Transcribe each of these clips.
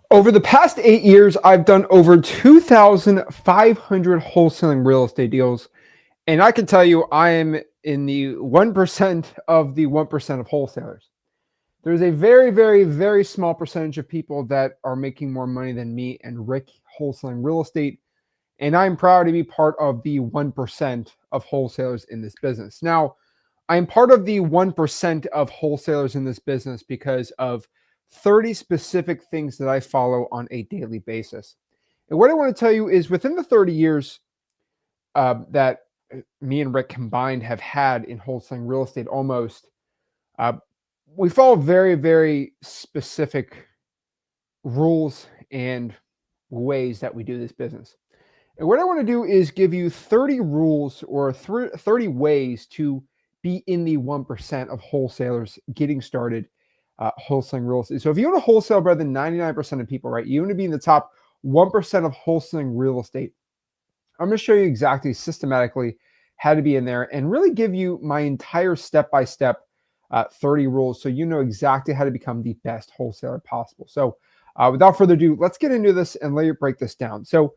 Over the past 8 years, I've done over 2,500 wholesaling real estate deals. And I can tell you, I am in the 1% of the 1% of wholesalers. There's a very, very, very small percentage of people that are making more money than me and Rick wholesaling real estate. And I'm proud to be part of the 1% of wholesalers in this business. Now, I'm part of the 1% of wholesalers in this business because of 30 specific things that I follow on a daily basis. And what I want to tell you is within the 30 years that me and Rick combined have had in wholesaling real estate almost, uh, we follow very, very specific rules and ways that we do this business. And what I want to do is give you 30 rules or 30 ways to be in the 1% of wholesalers getting started wholesaling real estate. So if you want to wholesale better than 99% of people, right, you want to be in the top 1% of wholesaling real estate. I'm going to show you exactly systematically how to be in there and really give you my entire step-by-step 30 rules so you know exactly how to become the best wholesaler possible. So without further ado, let's get into this and let me break this down. So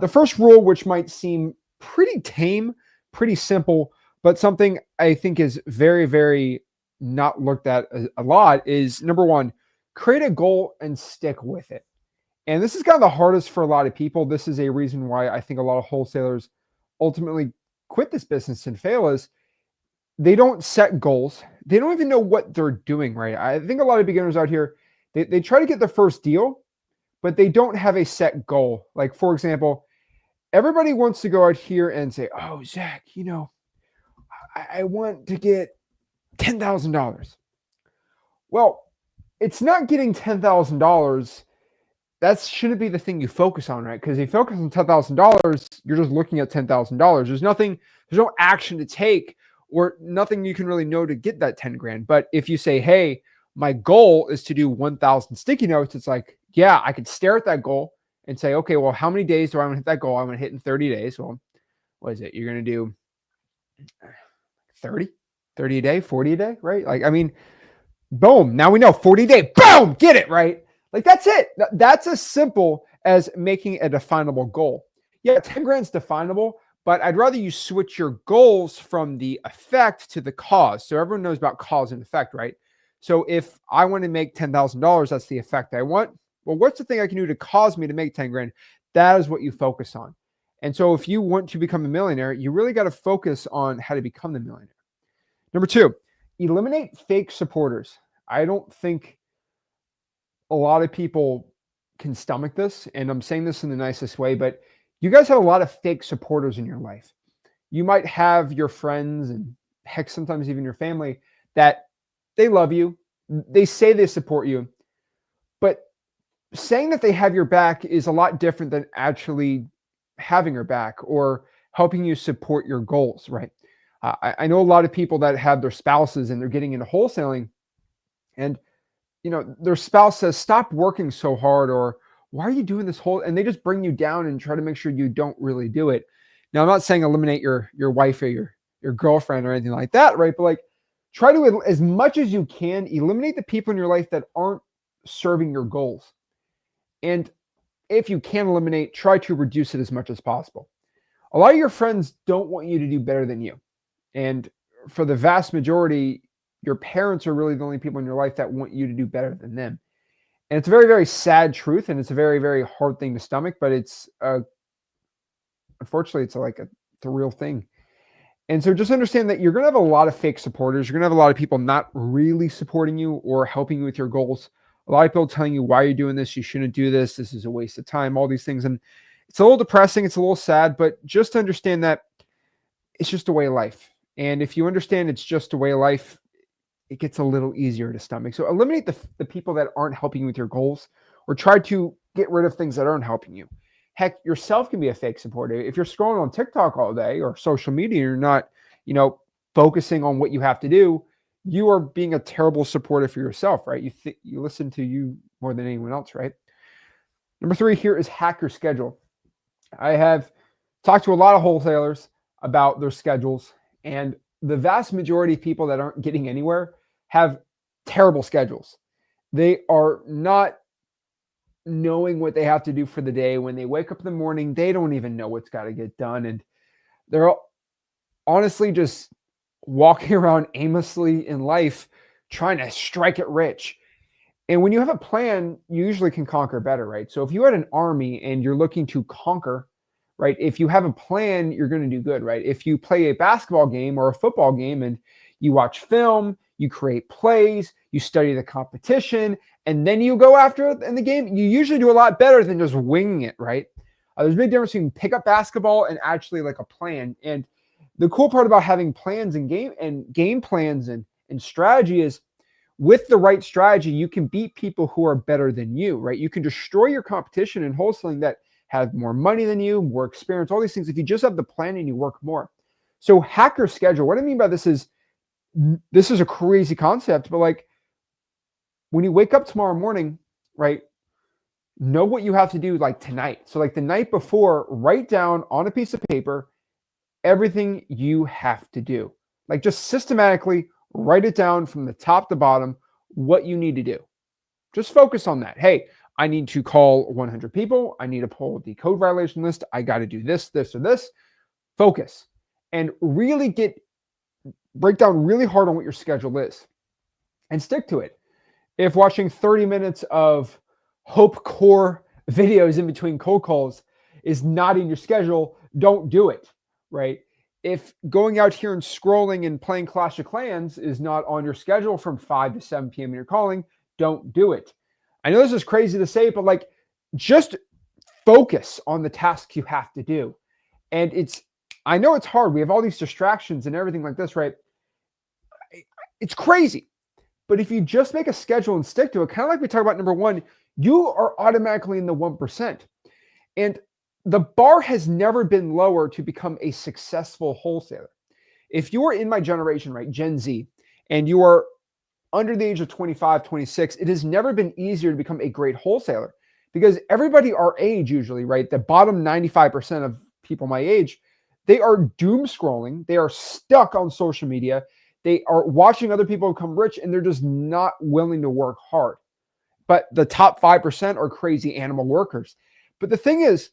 the first rule, which might seem pretty tame, pretty simple, but something I think is very, very not looked at a lot is number one, create a goal and stick with it. And this is kind of the hardest for a lot of people. This is a reason why I think a lot of wholesalers ultimately quit this business and fail is they don't set goals. They don't even know what they're doing, right? I think a lot of beginners out here, they try to get their first deal, but they don't have a set goal. Like, for example, everybody wants to go out here and say, oh, Zach, I want to get $10,000. Well, it's not getting $10,000. That shouldn't be the thing you focus on, right? Because if you focus on $10,000, you're just looking at $10,000. There's no action to take or nothing you can really know to get that 10 grand. But if you say, hey, my goal is to do 1,000 sticky notes, it's like, yeah, I could stare at that goal and say, okay, well, how many days do I want to hit that goal? I'm going to hit in 30 days. Well, what is it? You're going to do 30 a day, 40 a day, right? Like, I mean, boom. Now we know 40 a day, boom, get it, right? Like that's it. That's as simple as making a definable goal. Yeah, 10 grand's definable, but I'd rather you switch your goals from the effect to the cause. So everyone knows about cause and effect, right? So if I want to make $10,000, that's the effect I want. Well, what's the thing I can do to cause me to make 10 grand? That is what you focus on. And so if you want to become a millionaire, you really got to focus on how to become the millionaire. Number two, eliminate fake supporters. I don't think a lot of people can stomach this, and I'm saying this in the nicest way, but you guys have a lot of fake supporters in your life. You might have your friends and heck, sometimes even your family that they love you. They say they support you, but saying that they have your back is a lot different than actually having your back or helping you support your goals, right? I know a lot of people that have their spouses and they're getting into wholesaling and their spouse says, stop working so hard, or why are you doing this whole, and they just bring you down and try to make sure you don't really do it. Now, I'm not saying eliminate your wife or your girlfriend or anything like that, right? But like try to, as much as you can, eliminate the people in your life that aren't serving your goals. And if you can eliminate, try to reduce it as much as possible. A lot of your friends don't want you to do better than you. And for the vast majority, your parents are really the only people in your life that want you to do better than them. And it's a very, very sad truth. And it's a very, very hard thing to stomach, but it's, unfortunately, it's a real thing. And so just understand that you're going to have a lot of fake supporters. You're going to have a lot of people not really supporting you or helping you with your goals. A lot of people telling you why you're doing this. You shouldn't do this. This is a waste of time, all these things. And it's a little depressing. It's a little sad, but just understand that it's just a way of life. And if you understand it's just a way of life, it gets a little easier to stomach. So eliminate the people that aren't helping you with your goals, or try to get rid of things that aren't helping you. Heck, yourself can be a fake supporter. If you're scrolling on TikTok all day or social media, you're not, focusing on what you have to do, you are being a terrible supporter for yourself, right? You listen to you more than anyone else, right? Number three here is hack your schedule. I have talked to a lot of wholesalers about their schedules, and the vast majority of people that aren't getting anywhere have terrible schedules. They are not knowing what they have to do for the day. When they wake up in the morning, they don't even know what's got to get done. And they're honestly just walking around aimlessly in life, trying to strike it rich. And when you have a plan, you usually can conquer better, right? So if you had an army and you're looking to conquer, right? If you have a plan, you're going to do good, right? If you play a basketball game or a football game and you watch film, you create plays, you study the competition, and then you go after it in the game, you usually do a lot better than just winging it, right? There's a big difference between pick up basketball and actually like a plan. And the cool part about having plans and game plans and strategy is with the right strategy, you can beat people who are better than you, right? You can destroy your competition in wholesaling that have more money than you, more experience, all these things. If you just have the plan and you work more. So hack your schedule. What I mean by this is a crazy concept, but like when you wake up tomorrow morning, right? Know what you have to do like tonight. So like the night before, write down on a piece of paper everything you have to do. Like just systematically write it down from the top to bottom, what you need to do. Just focus on that. Hey, I need to call 100 people. I need to pull the code violation list. I got to do this, this, or this. Focus and really break down really hard on what your schedule is and stick to it. If watching 30 minutes of Hope Core videos in between cold calls is not in your schedule, don't do it, right? If going out here and scrolling and playing Clash of Clans is not on your schedule from 5 to 7 p.m. and you're calling, don't do it. I know this is crazy to say, but like just focus on the tasks you have to do. And I know it's hard. We have all these distractions and everything like this, right? It's crazy. But if you just make a schedule and stick to it, kind of like we talked about number one, you are automatically in the 1%. And the bar has never been lower to become a successful wholesaler. If you are in my generation, right, Gen Z, and you are under the age of 25, 26, it has never been easier to become a great wholesaler because everybody our age usually, right, the bottom 95% of people my age, they are doom scrolling. They are stuck on social media. They are watching other people become rich and they're just not willing to work hard. But the top 5% are crazy animal workers. But the thing is,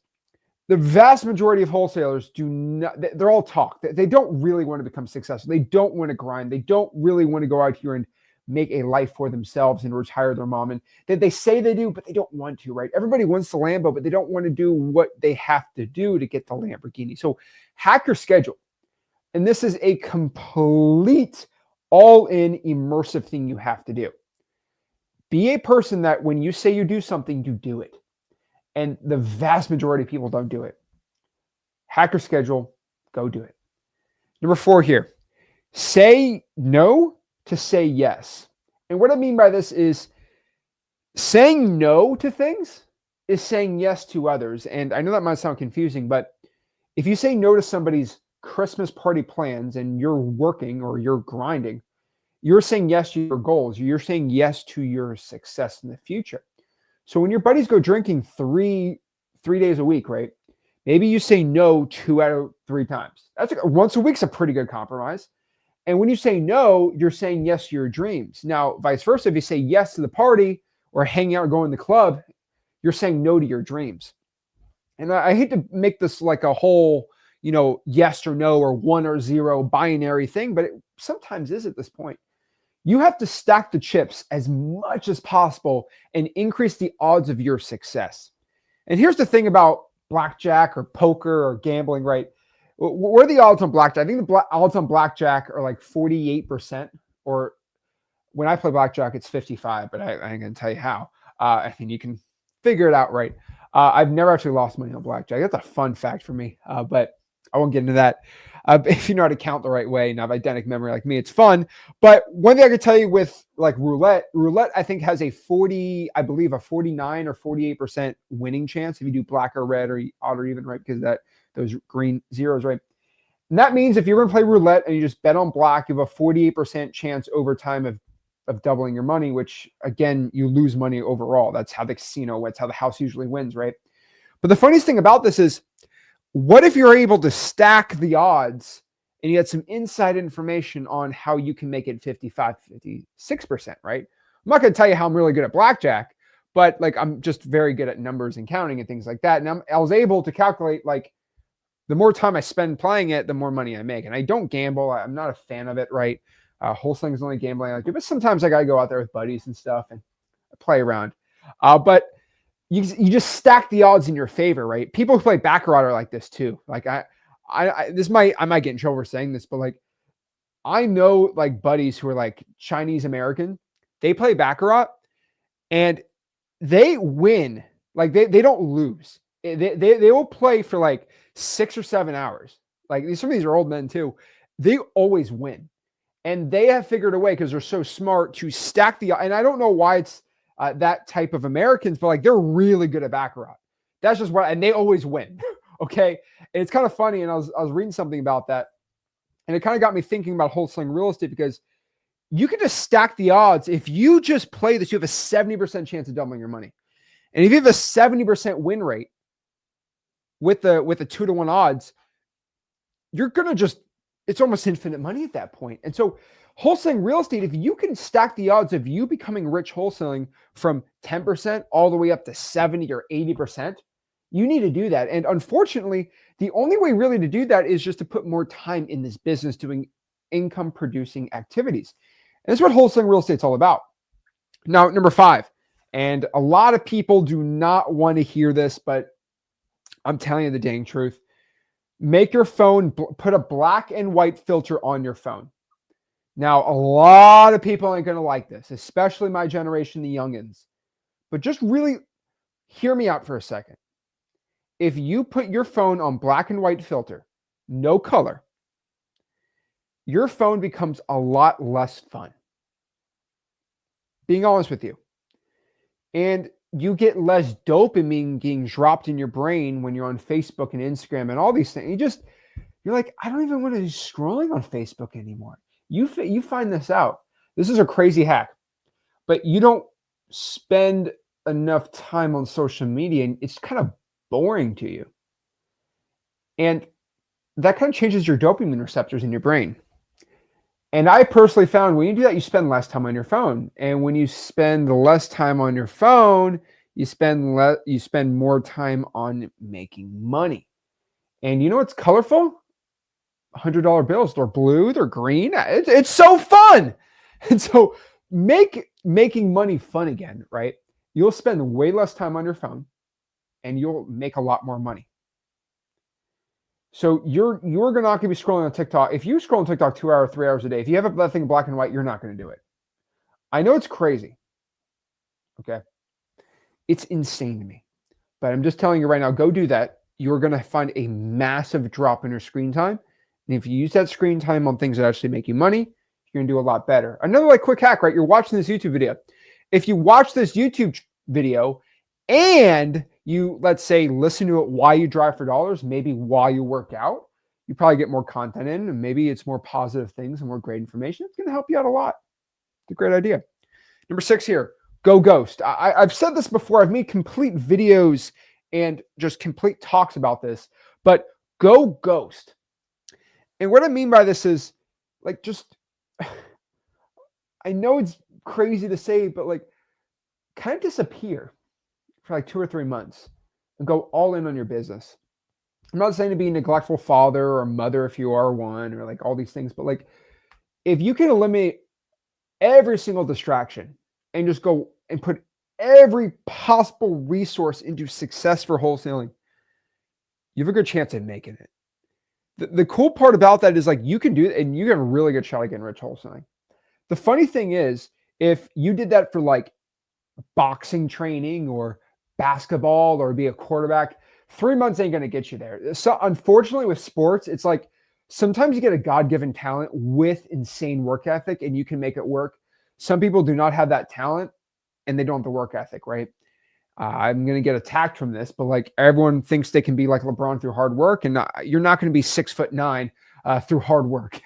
the vast majority of wholesalers do not, they're all talk. They don't really want to become successful. They don't want to grind. They don't really want to go out here and make a life for themselves and retire their mom. And they say they do, but they don't want to, right? Everybody wants the Lambo, but they don't want to do what they have to do to get the Lamborghini. So hack your schedule. And this is a complete all-in immersive thing you have to do. Be a person that when you say you do something, you do it. And the vast majority of people don't do it. Hack your schedule, go do it. Number 4 here, say no to say yes. And what I mean by this is saying no to things is saying yes to others. And I know that might sound confusing, but if you say no to somebody's Christmas party plans and you're working or you're grinding, you're saying yes to your goals. You're saying yes to your success in the future. So when your buddies go drinking three days a week, right? Maybe you say no 2 out of 3 times. Once a week's a pretty good compromise. And when you say no, you're saying yes to your dreams. Now, vice versa, if you say yes to the party or hanging out or going to the club, you're saying no to your dreams. And I hate to make this like a whole, yes or no or 1 or 0 binary thing, but it sometimes is at this point. You have to stack the chips as much as possible and increase the odds of your success. And here's the thing about blackjack or poker or gambling, right? What are the odds on blackjack? I think the odds on blackjack are like 48%, or when I play blackjack, it's 55, but I ain't going to tell you how. I think you can figure it out, right? I've never actually lost money on blackjack. That's a fun fact for me, but I won't get into that. If you know how to count the right way and have eidetic memory like me, it's fun. But one thing I could tell you with like roulette, I think has a 49 or 48% winning chance if you do black or red or odd or even, right? Because those green zeros, right? And that means if you're going to play roulette and you just bet on black, you have a 48% chance over time of doubling your money, which again, you lose money overall. That's how the casino, that's how the house usually wins, right? But the funniest thing about this is, what if you're able to stack the odds and you had some inside information on how you can make it 55, 56%, right? I'm not going to tell you how I'm really good at blackjack, but like I'm just very good at numbers and counting and things like that. And I was able to calculate like the more time I spend playing it, the more money I make. And I don't gamble. I'm not a fan of it, right? Wholesaling is only gambling I do, but sometimes I got to go out there with buddies and stuff and play around. But you just stack the odds in your favor, right? People who play baccarat are like this too. Like I might get in trouble for saying this, but like I know like buddies who are like Chinese American, they play baccarat and they win. Like they don't lose. They will play for like 6 or 7 hours. Like some of these are old men too. They always win. And they have figured a way because they're so smart to stack the, and I don't know why it's that type of Americans, but like they're really good at baccarat. That's just what, and they always win. Okay. And it's kind of funny. And I was reading something about that. And it kind of got me thinking about wholesaling real estate because you can just stack the odds. If you just play this, you have a 70% chance of doubling your money. And if you have a 70% win rate with the 2-to-1 odds, you're going to just, it's almost infinite money at that point. And so wholesaling real estate, if you can stack the odds of you becoming rich wholesaling from 10% all the way up to 70 or 80%, you need to do that. And unfortunately, the only way really to do that is just to put more time in this business doing income producing activities. And that's what wholesaling real estate is all about. Now, number 5, and a lot of people do not want to hear this, but I'm telling you the dang truth. Make your phone, put a black and white filter on your phone. Now, a lot of people ain't going to like this, especially my generation, the youngins. But just really hear me out for a second. If you put your phone on black and white filter, no color, your phone becomes a lot less fun. Being honest with you. And you get less dopamine being dropped in your brain when you're on Facebook and Instagram and all these things. You're like, I don't even want to be scrolling on Facebook anymore. You find this out. This is a crazy hack, but you don't spend enough time on social media and it's kind of boring to you. And that kind of changes your dopamine receptors in your brain. And I personally found when you do that, you spend less time on your phone. And when you spend less time on your phone, you spend more time on making money. And you know what's colorful? $100 bills. They're blue, they're green. It's so fun. And so making money fun again, right? You'll spend way less time on your phone and you'll make a lot more money. So you're not going to be scrolling on TikTok. If you scroll on TikTok 2 hours, 3 hours a day, if you have that thing black and white, you're not going to do it. I know it's crazy. Okay. It's insane to me, but I'm just telling you right now, go do that. You're going to find a massive drop in your screen time. And if you use that screen time on things that actually make you money, you're going to do a lot better. Another like quick hack, right? You're watching this YouTube video. If you watch this YouTube video and you, let's say, listen to it while you drive for dollars, maybe while you work out, you probably get more content in and maybe it's more positive things and more great information. It's going to help you out a lot. It's a great idea. Number 6 here, go ghost. I've said this before. I've made complete videos and just complete talks about this, but go ghost. And what I mean by this is like, just, I know it's crazy to say, but like kind of disappear for like 2 or 3 months and go all in on your business. I'm not saying to be a neglectful father or mother if you are one or like all these things, but like if you can eliminate every single distraction and just go and put every possible resource into success for wholesaling, you have a good chance at making it. The cool part about that is like you can do it and you get a really good shot at getting rich wholesaling. The funny thing is, if you did that for like boxing training or basketball or be a quarterback, 3 months ain't going to get you there. So unfortunately with sports, it's like sometimes you get a God-given talent with insane work ethic and you can make it work. Some people do not have that talent and they don't have the work ethic, right? I'm going to get attacked from this, but like everyone thinks they can be like LeBron through hard work, and you're not going to be 6'9" through hard work.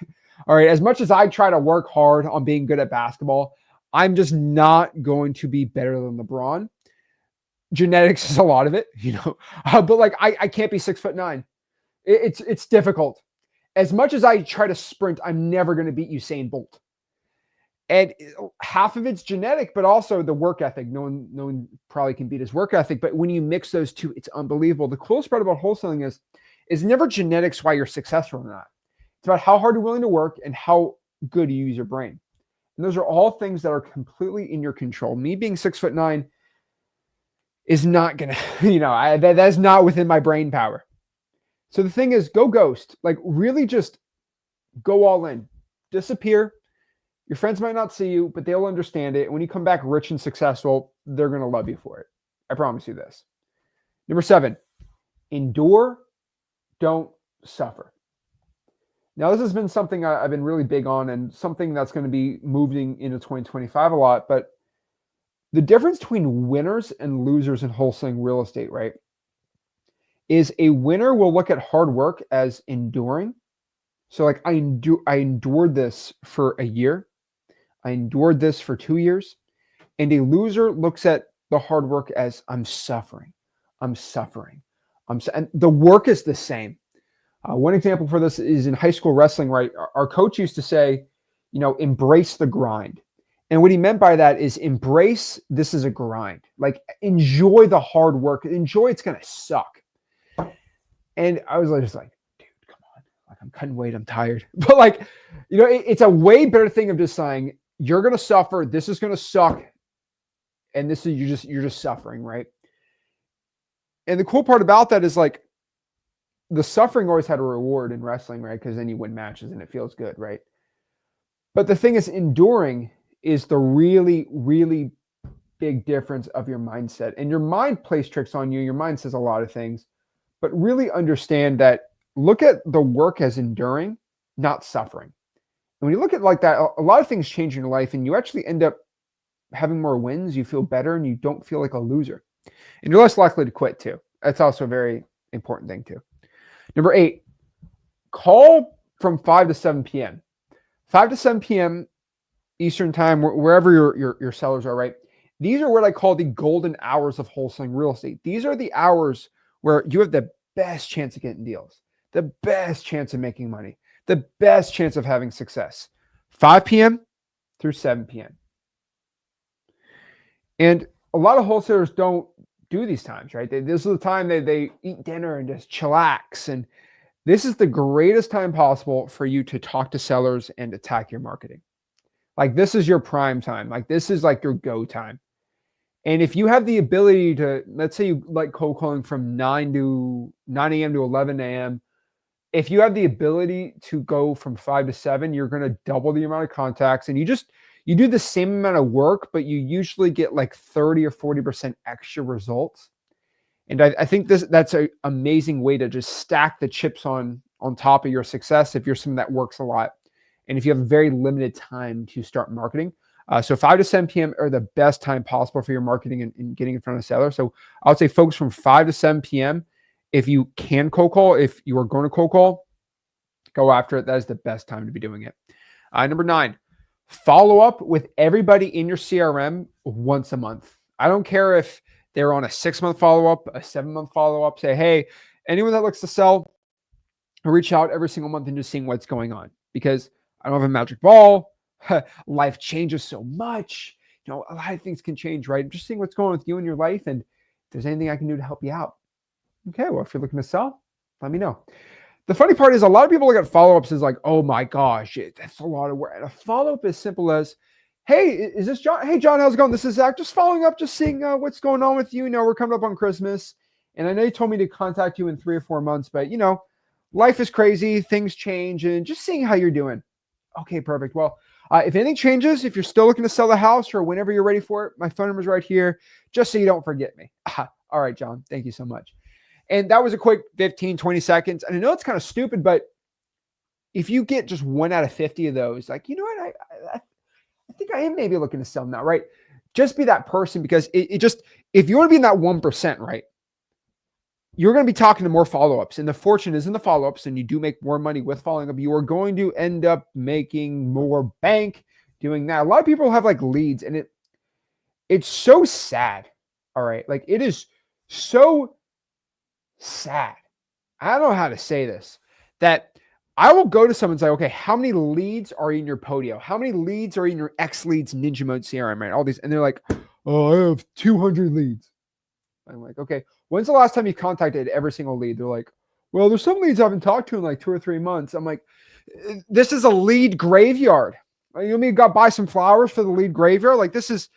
All right. As much as I try to work hard on being good at basketball, I'm just not going to be better than LeBron. Genetics is a lot of it, but like I can't be 6'9". It's difficult. As much as I try to sprint, I'm never going to beat Usain Bolt. And half of it's genetic, but also the work ethic. No one probably can beat his work ethic. But when you mix those two, it's unbelievable. The coolest part about wholesaling is never genetics why you're successful or not. It's about how hard you're willing to work and how good you use your brain. And those are all things that are completely in your control. Me being 6'9" is not gonna, that's not within my brain power. So the thing is, go ghost. Like really just go all in. Disappear. Your friends might not see you, but they'll understand it. When you come back rich and successful, they're going to love you for it. I promise you this. Number 7, endure, don't suffer. Now, this has been something I've been really big on and something that's going to be moving into 2025 a lot. But the difference between winners and losers in wholesaling real estate, right, is a winner will look at hard work as enduring. So like I endured this for a year. I endured this for 2 years. And a loser looks at the hard work as I'm suffering. I'm suffering. And the work is the same. One example for this is in high school wrestling, right? Our coach used to say, embrace the grind. And what he meant by that is embrace this is a grind. Like enjoy the hard work. Enjoy it's going to suck. And I was just like, dude, come on. Like I'm cutting weight. I'm tired. But it's a way better thing of just saying, you're going to suffer. This is going to suck. And this is, you're just suffering, right? And the cool part about that is like the suffering always had a reward in wrestling, right? Because then you win matches and it feels good, right? But the thing is, enduring is the really, really big difference of your mindset. And your mind plays tricks on you. Your mind says a lot of things, but really understand that look at the work as enduring, not suffering. And when you look at it like that, a lot of things change in your life and you actually end up having more wins. You feel better and you don't feel like a loser. And you're less likely to quit too. That's also a very important thing too. Number 8, call from 5 to 7 p.m. 5 to 7 p.m. Eastern time, wherever your sellers are, right? These are what I call the golden hours of wholesaling real estate. These are the hours where you have the best chance of getting deals, the best chance of making money, the best chance of having success. 5 p.m. through 7 p.m. And a lot of wholesalers don't do these times, right? This is the time they eat dinner and just chillax. And this is the greatest time possible for you to talk to sellers and attack your marketing. Like this is your prime time. Like this is like your go time. And if you have the ability to, let's say you like cold calling from 9 a.m. to 11 a.m. If you have the ability to go from 5 to 7, you're going to double the amount of contacts and you do the same amount of work, but you usually get like 30 or 40% extra results. And I think that's an amazing way to just stack the chips on top of your success if you're someone that works a lot. And if you have a very limited time to start marketing. So 5 to 7 p.m. are the best time possible for your marketing and getting in front of sellers. So I would say focus from 5 to 7 p.m. If you can cold call, if you are going to cold call, go after it. That is the best time to be doing it. Number 9, follow up with everybody in your CRM once a month. I don't care if they're on a 6-month follow-up, a 7-month follow-up. Say, hey, anyone that looks to sell, reach out every single month and just seeing what's going on. Because I don't have a magic ball. Life changes so much. A lot of things can change, right? Just seeing what's going on with you in your life and if there's anything I can do to help you out. Okay, well, if you're looking to sell, let me know. The funny part is a lot of people look at follow-ups as like, oh my gosh, that's a lot of work. And a follow-up is simple as, hey, is this John? Hey, John, how's it going? This is Zach. Just following up, just seeing what's going on with you. We're coming up on Christmas. And I know you told me to contact you in 3 or 4 months, but life is crazy. Things change and just seeing how you're doing. Okay, perfect. Well, if anything changes, if you're still looking to sell the house or whenever you're ready for it, my phone number is right here, just so you don't forget me. All right, John, thank you so much. And that was a quick 15, 20 seconds. And I know it's kind of stupid, but if you get just 1 out of 50 of those, like, you know what, I think I am maybe looking to sell now, right? Just be that person because if you want to be in that 1%, right, you're going to be talking to more follow-ups and the fortune is in the follow-ups and you do make more money with following up. You are going to end up making more bank doing that. A lot of people have like leads and it's so sad. All right. Like it is so sad. I don't know how to say this, that I will go to someone and say, okay, how many leads are in your Podio? How many leads are in your X Leads Ninja Mode CRM, right? All these. And they're like, oh, I have 200 leads. I'm like, okay, when's the last time you contacted every single lead? They're like, well, there's some leads I haven't talked to in like 2 or 3 months. I'm like, this is a lead graveyard. You want me to go buy some flowers for the lead graveyard? Like this is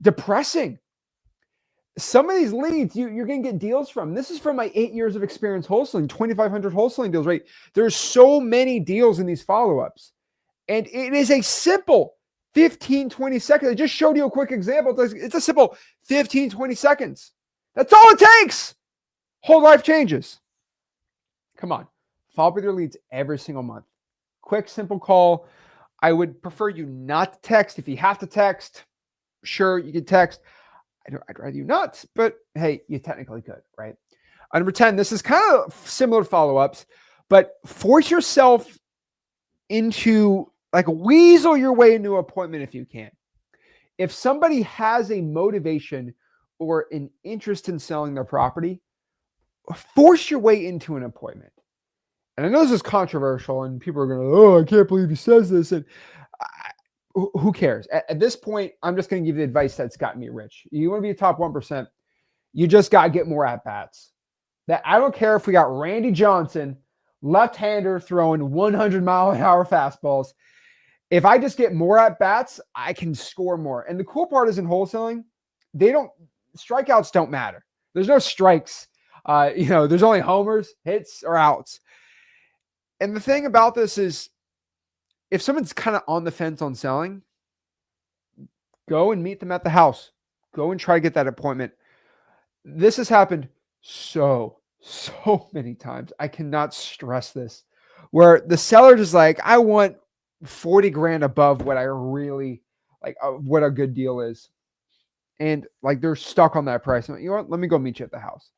depressing. Some of these leads you're going to get deals from. This is from my 8 years of experience wholesaling, 2,500 wholesaling deals, right? There's so many deals in these follow-ups. And it is a simple 15, 20 seconds. I just showed you a quick example. It's a simple 15, 20 seconds. That's all it takes. Whole life changes. Come on. Follow up with your leads every single month. Quick, simple call. I would prefer you not to text. If you have to text, sure, you can text. I'd rather you not, but hey, you technically could, right? Number 10, this is kind of similar follow-ups, but force yourself into, like, weasel your way into an appointment if you can. If somebody has a motivation or an interest in selling their property, force your way into an appointment. And I know this is controversial and people are going to, oh, I can't believe he says this. And who cares? At this point, I'm just going to give you the advice that's gotten me rich. You want to be a top 1%, you just got to get more at-bats. That I don't care if we got Randy Johnson, left-hander throwing 100-mile-an-hour fastballs. If I just get more at-bats, I can score more. And the cool part is in wholesaling, strikeouts don't matter. There's no strikes. There's only homers, hits, or outs. And the thing about this is, if someone's kind of on the fence on selling, go and meet them at the house. Go and try to get that appointment. This has happened so many times. I cannot stress this. Where the seller is like, I want 40 grand above what I really like, what a good deal is. And like they're stuck on that price. I'm like, you know what? Let me go meet you at the house.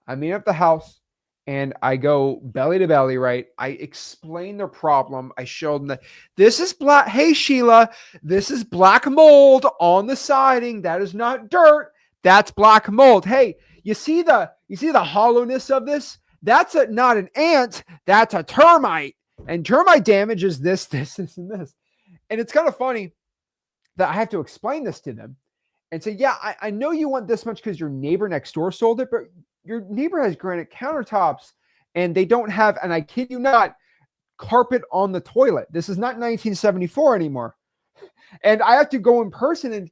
I meet up at the house. And I go belly to belly, right? I explain the problem. I show them that this is black. Hey, Sheila, this is black mold on the siding. That is not dirt. That's black mold. Hey, you see the hollowness of this? That's not an ant. That's a termite. And termite damage is this, and this. And it's kind of funny that I have to explain this to them and say, yeah, I know you want this much because your neighbor next door sold it, but your neighbor has granite countertops and they don't have, and I kid you not, carpet on the toilet. This is not 1974 anymore. And I have to go in person and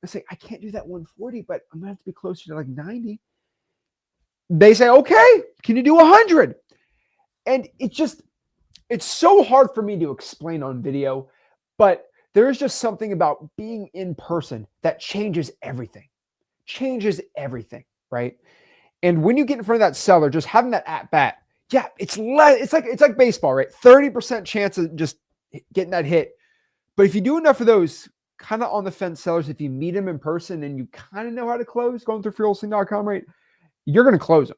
say, I can't do that 140, but I'm going to have to be closer to like 90. They say, okay, can you do 100? And it's so hard for me to explain on video, but there's just something about being in person that changes everything, right? And when you get in front of that seller, just having that at bat, yeah, it's like baseball, right? 30% chance of just getting that hit. But if you do enough of those kind of on the fence sellers, if you meet them in person and you kind of know how to close, going through freewholesaling.com, right, you're going to close them.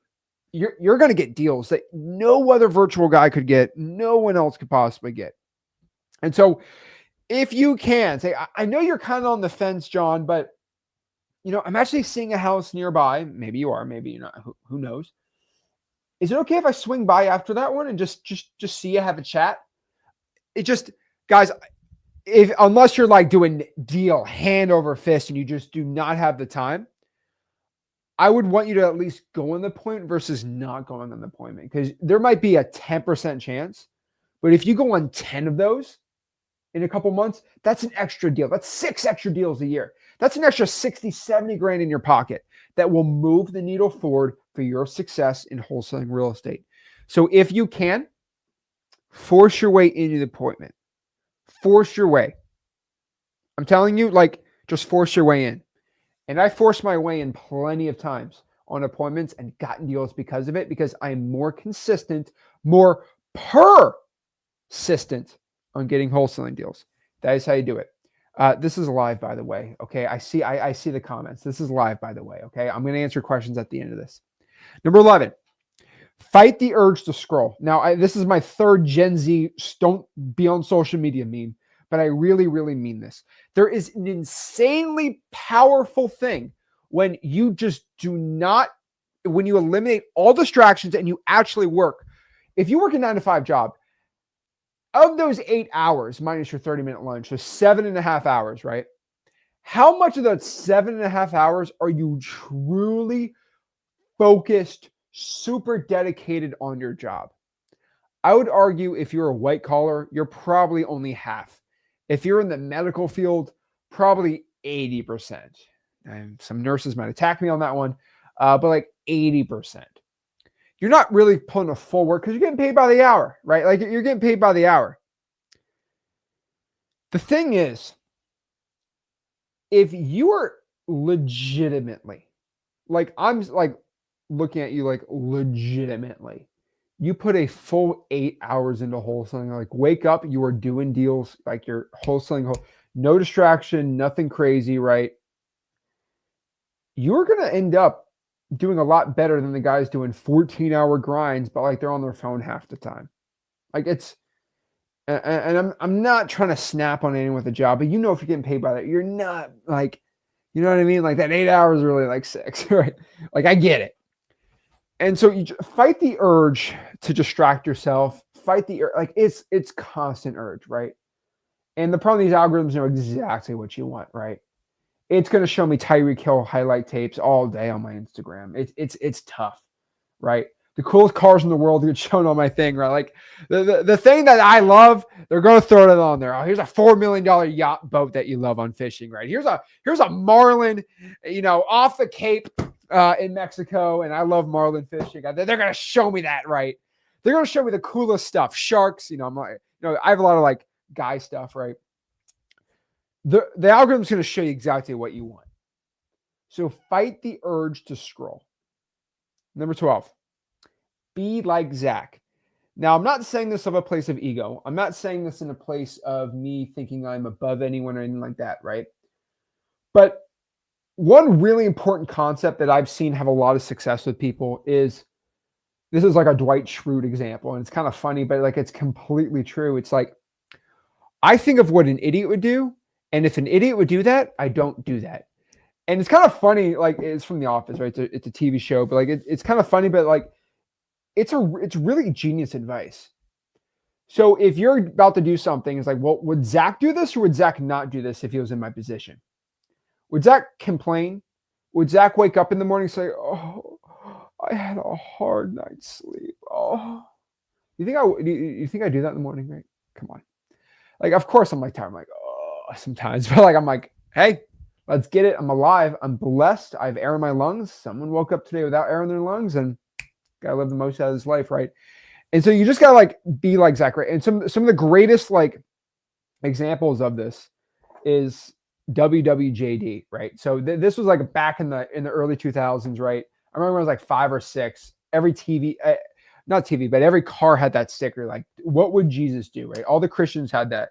You're going to get deals that no other virtual guy could get, no one else could possibly get. And so if you can say, I know you're kind of on the fence, John, but I'm actually seeing a house nearby. Maybe you are, maybe you're not. Who knows? Is it okay if I swing by after that one and just see you, have a chat? Guys, unless you're like doing deal hand over fist and you just do not have the time, I would want you to at least go on the appointment versus not going on the appointment, because there might be a 10% chance, but if you go on 10 of those in a couple months, that's an extra deal. That's 6 extra deals a year. That's an extra 60, 70 grand in your pocket that will move the needle forward for your success in wholesaling real estate. So if you can, force your way into the appointment. Force your way. I'm telling you, just force your way in. And I forced my way in plenty of times on appointments and gotten deals because of it, because I'm more consistent, more persistent on getting wholesaling deals. That is how you do it. This is live, by the way. Okay. I see the comments. This is live, by the way. Okay. I'm going to answer questions at the end of this. Number 11, fight the urge to scroll. Now, this is my third Gen Z don't be on social media meme, but I really, really mean this. There is an insanely powerful thing when you just when you eliminate all distractions and you actually work. if you work a 9 to 5 job, of those 8 hours minus your 30-minute lunch, so 7.5 hours, right? How much of those 7.5 hours are you truly focused, super dedicated on your job? I would argue if you're a white collar, you're probably only half. If you're in the medical field, probably 80%. And some nurses might attack me on that one, but like 80%. You're not really putting a full work because you're getting paid by the hour, right? Like you're getting paid by the hour. The thing is, if you are legitimately, like I'm like looking at you like legitimately, you put a full 8 hours into wholesaling, like wake up, you are doing deals, like you're wholesaling, no distraction, nothing crazy, right? You're going to end up doing a lot better than the guys doing 14-hour grinds, but like they're on their phone half the time. Like it's, and I'm not trying to snap on anyone with a job, but if you're getting paid by that, you're not like, you know what I mean? Like that 8 hours is really like 6, right? Like I get it. And so you fight the urge to distract yourself, fight the like it's constant urge, right? And the problem, these algorithms know exactly what you want, right? It's going to show me Tyreek Hill highlight tapes all day on my Instagram. It's tough, right? The coolest cars in the world get shown on my thing, right? Like the thing that I love, they're going to throw it on there. Oh, here's a $4 million yacht boat that you love on fishing, right? Here's a marlin, off the Cape in Mexico, and I love marlin fishing. They're going to show me that, right? They're going to show me the coolest stuff, sharks. I'm like, I have a lot of like guy stuff, right? The algorithm's going to show you exactly what you want. So fight the urge to scroll. Number 12. Be like Zach. Now, I'm not saying this of a place of ego. I'm not saying this in a place of me thinking I'm above anyone or anything like that, right? But one really important concept that I've seen have a lot of success with people is, this is like a Dwight Schrute example, and it's kind of funny, but like it's completely true. It's like, I think of what an idiot would do, and if an idiot would do that, I don't do that. And it's kind of funny, like it's from The Office, right? It's a TV show, but like it's kind of funny, but like it's really genius advice. So if you're about to do something, it's like, well, would Zach do this or would Zach not do this if he was in my position? Would Zach complain? Would Zach wake up in the morning and say, "Oh, I had a hard night's sleep"? Oh, you think I do that in the morning, right? Come on. Like, of course I'm like tired. I'm like, oh, sometimes, but like I'm like, hey, let's get it. I'm alive. I'm blessed. I have air in my lungs. Someone woke up today without air in their lungs, and gotta live the most out of his life, right? And so you just gotta like be like Zach, right? And some of the greatest like examples of this is WWJD, right? So this was like back in the early 2000s, right? I remember when I was like 5 or 6. Every TV, not TV, but every car had that sticker. Like, what would Jesus do, right? All the Christians had that.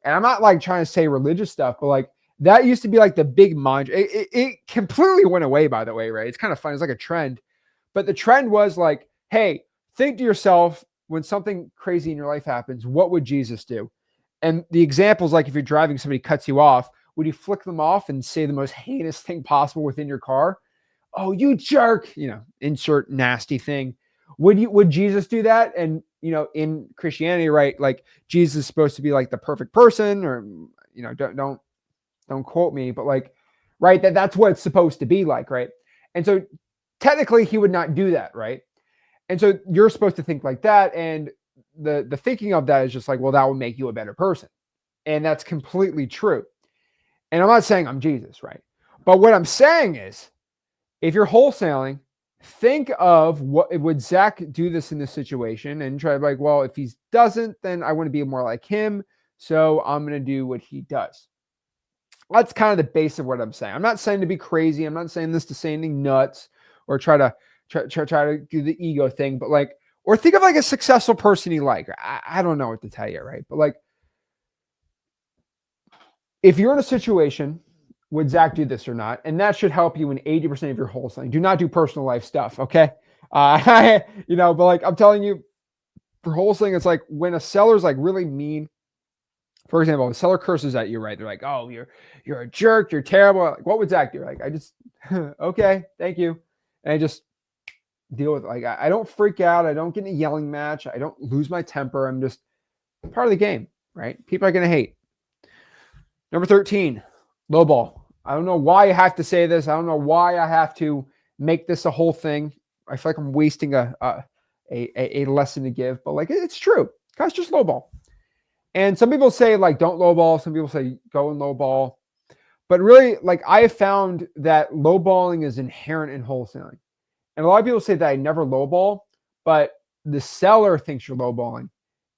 And I'm not like trying to say religious stuff, but like that used to be like the big mantra. It completely went away, by the way, right? It's kind of fun. It's like a trend. But the trend was like, hey, think to yourself, when something crazy in your life happens, what would Jesus do? And the examples, like if you're driving, somebody cuts you off, would you flick them off and say the most heinous thing possible within your car? Oh, you jerk, insert nasty thing. Would Jesus do that? And, in Christianity, right, like Jesus is supposed to be like the perfect person, or, don't quote me, but like, right, that's what it's supposed to be like, right? And so technically he would not do that, right? And so you're supposed to think like that. And the thinking of that is just like, well, that will make you a better person. And that's completely true. And I'm not saying I'm Jesus, right? But what I'm saying is, if you're wholesaling, think of what would Zach do this in this situation, and try to like, well, if he doesn't, then I want to be more like him. So I'm going to do what he does. That's kind of the base of what I'm saying. I'm not saying to be crazy. I'm not saying this to say anything nuts or try to do the ego thing, but like, or think of like a successful person you like. I don't know what to tell you, right? But like, if you're in a situation, would Zach do this or not? And that should help you in 80% of your wholesaling. Do not do personal life stuff, okay? But like I'm telling you, for wholesaling, it's like when a seller's like really mean. For example, if a seller curses at you, right? They're like, "Oh, you're a jerk. You're terrible." Like, what would Zach do? Like, I just, okay, thank you, and I just deal with it. Like I don't freak out. I don't get in a yelling match. I don't lose my temper. I'm just part of the game, right? People are going to hate. Number 13, low ball. I don't know why I have to say this. I don't know why I have to make this a whole thing. I feel like I'm wasting a lesson to give, but like it's true. Guys, just low ball. And some people say like don't low ball. Some people say go and low ball. But really, like I have found that low balling is inherent in wholesaling. And a lot of people say that I never low ball, but the seller thinks you're low balling.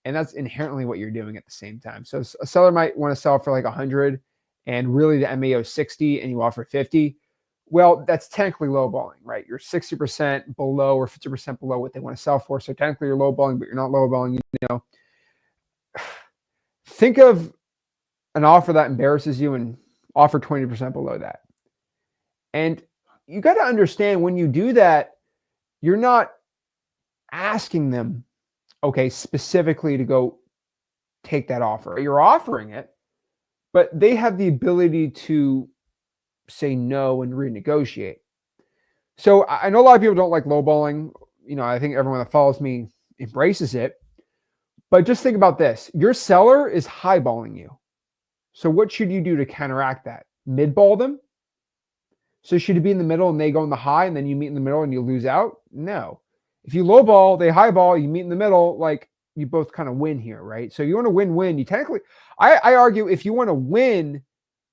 And that's inherently what you're doing at the same time. So a seller might want to sell for like 100 and really the MAO is 60 and you offer 50. Well, that's technically lowballing, right? You're 60% below or 50% below what they want to sell for. So technically you're lowballing, but you're not lowballing. You know, think of an offer that embarrasses you and offer 20% below that. And you got to understand when you do that, you're not asking them, okay, specifically to go take that offer. You're offering it, but they have the ability to say no and renegotiate. So I know a lot of people don't like lowballing. You know, I think everyone that follows me embraces it. But just think about this. Your seller is highballing you. So what should you do to counteract that? Midball them? So should it be in the middle and they go in the high and then you meet in the middle and you lose out? No. If you lowball, they highball, you meet in the middle, like you both kind of win here, right? So you want to win-win. You technically, I argue if you want to win,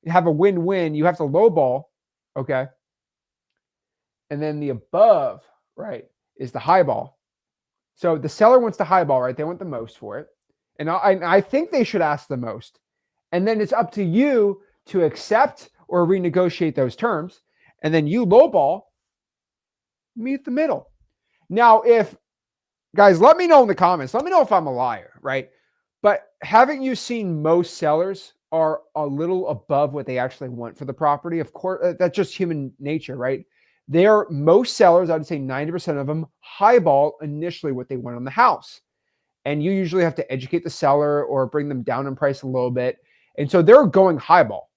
have a win-win, you have to lowball, okay? And then the above, right, is the highball. So the seller wants the highball, right? They want the most for it. And I think they should ask the most. And then it's up to you to accept or renegotiate those terms. And then you lowball, meet the middle. Now, if guys, let me know in the comments. Let me know if I'm a liar, right? But haven't you seen most sellers are a little above what they actually want for the property? Of course, that's just human nature, right? Most sellers, I would say 90% of them, highball initially what they want on the house. And you usually have to educate the seller or bring them down in price a little bit. And so they're going highball.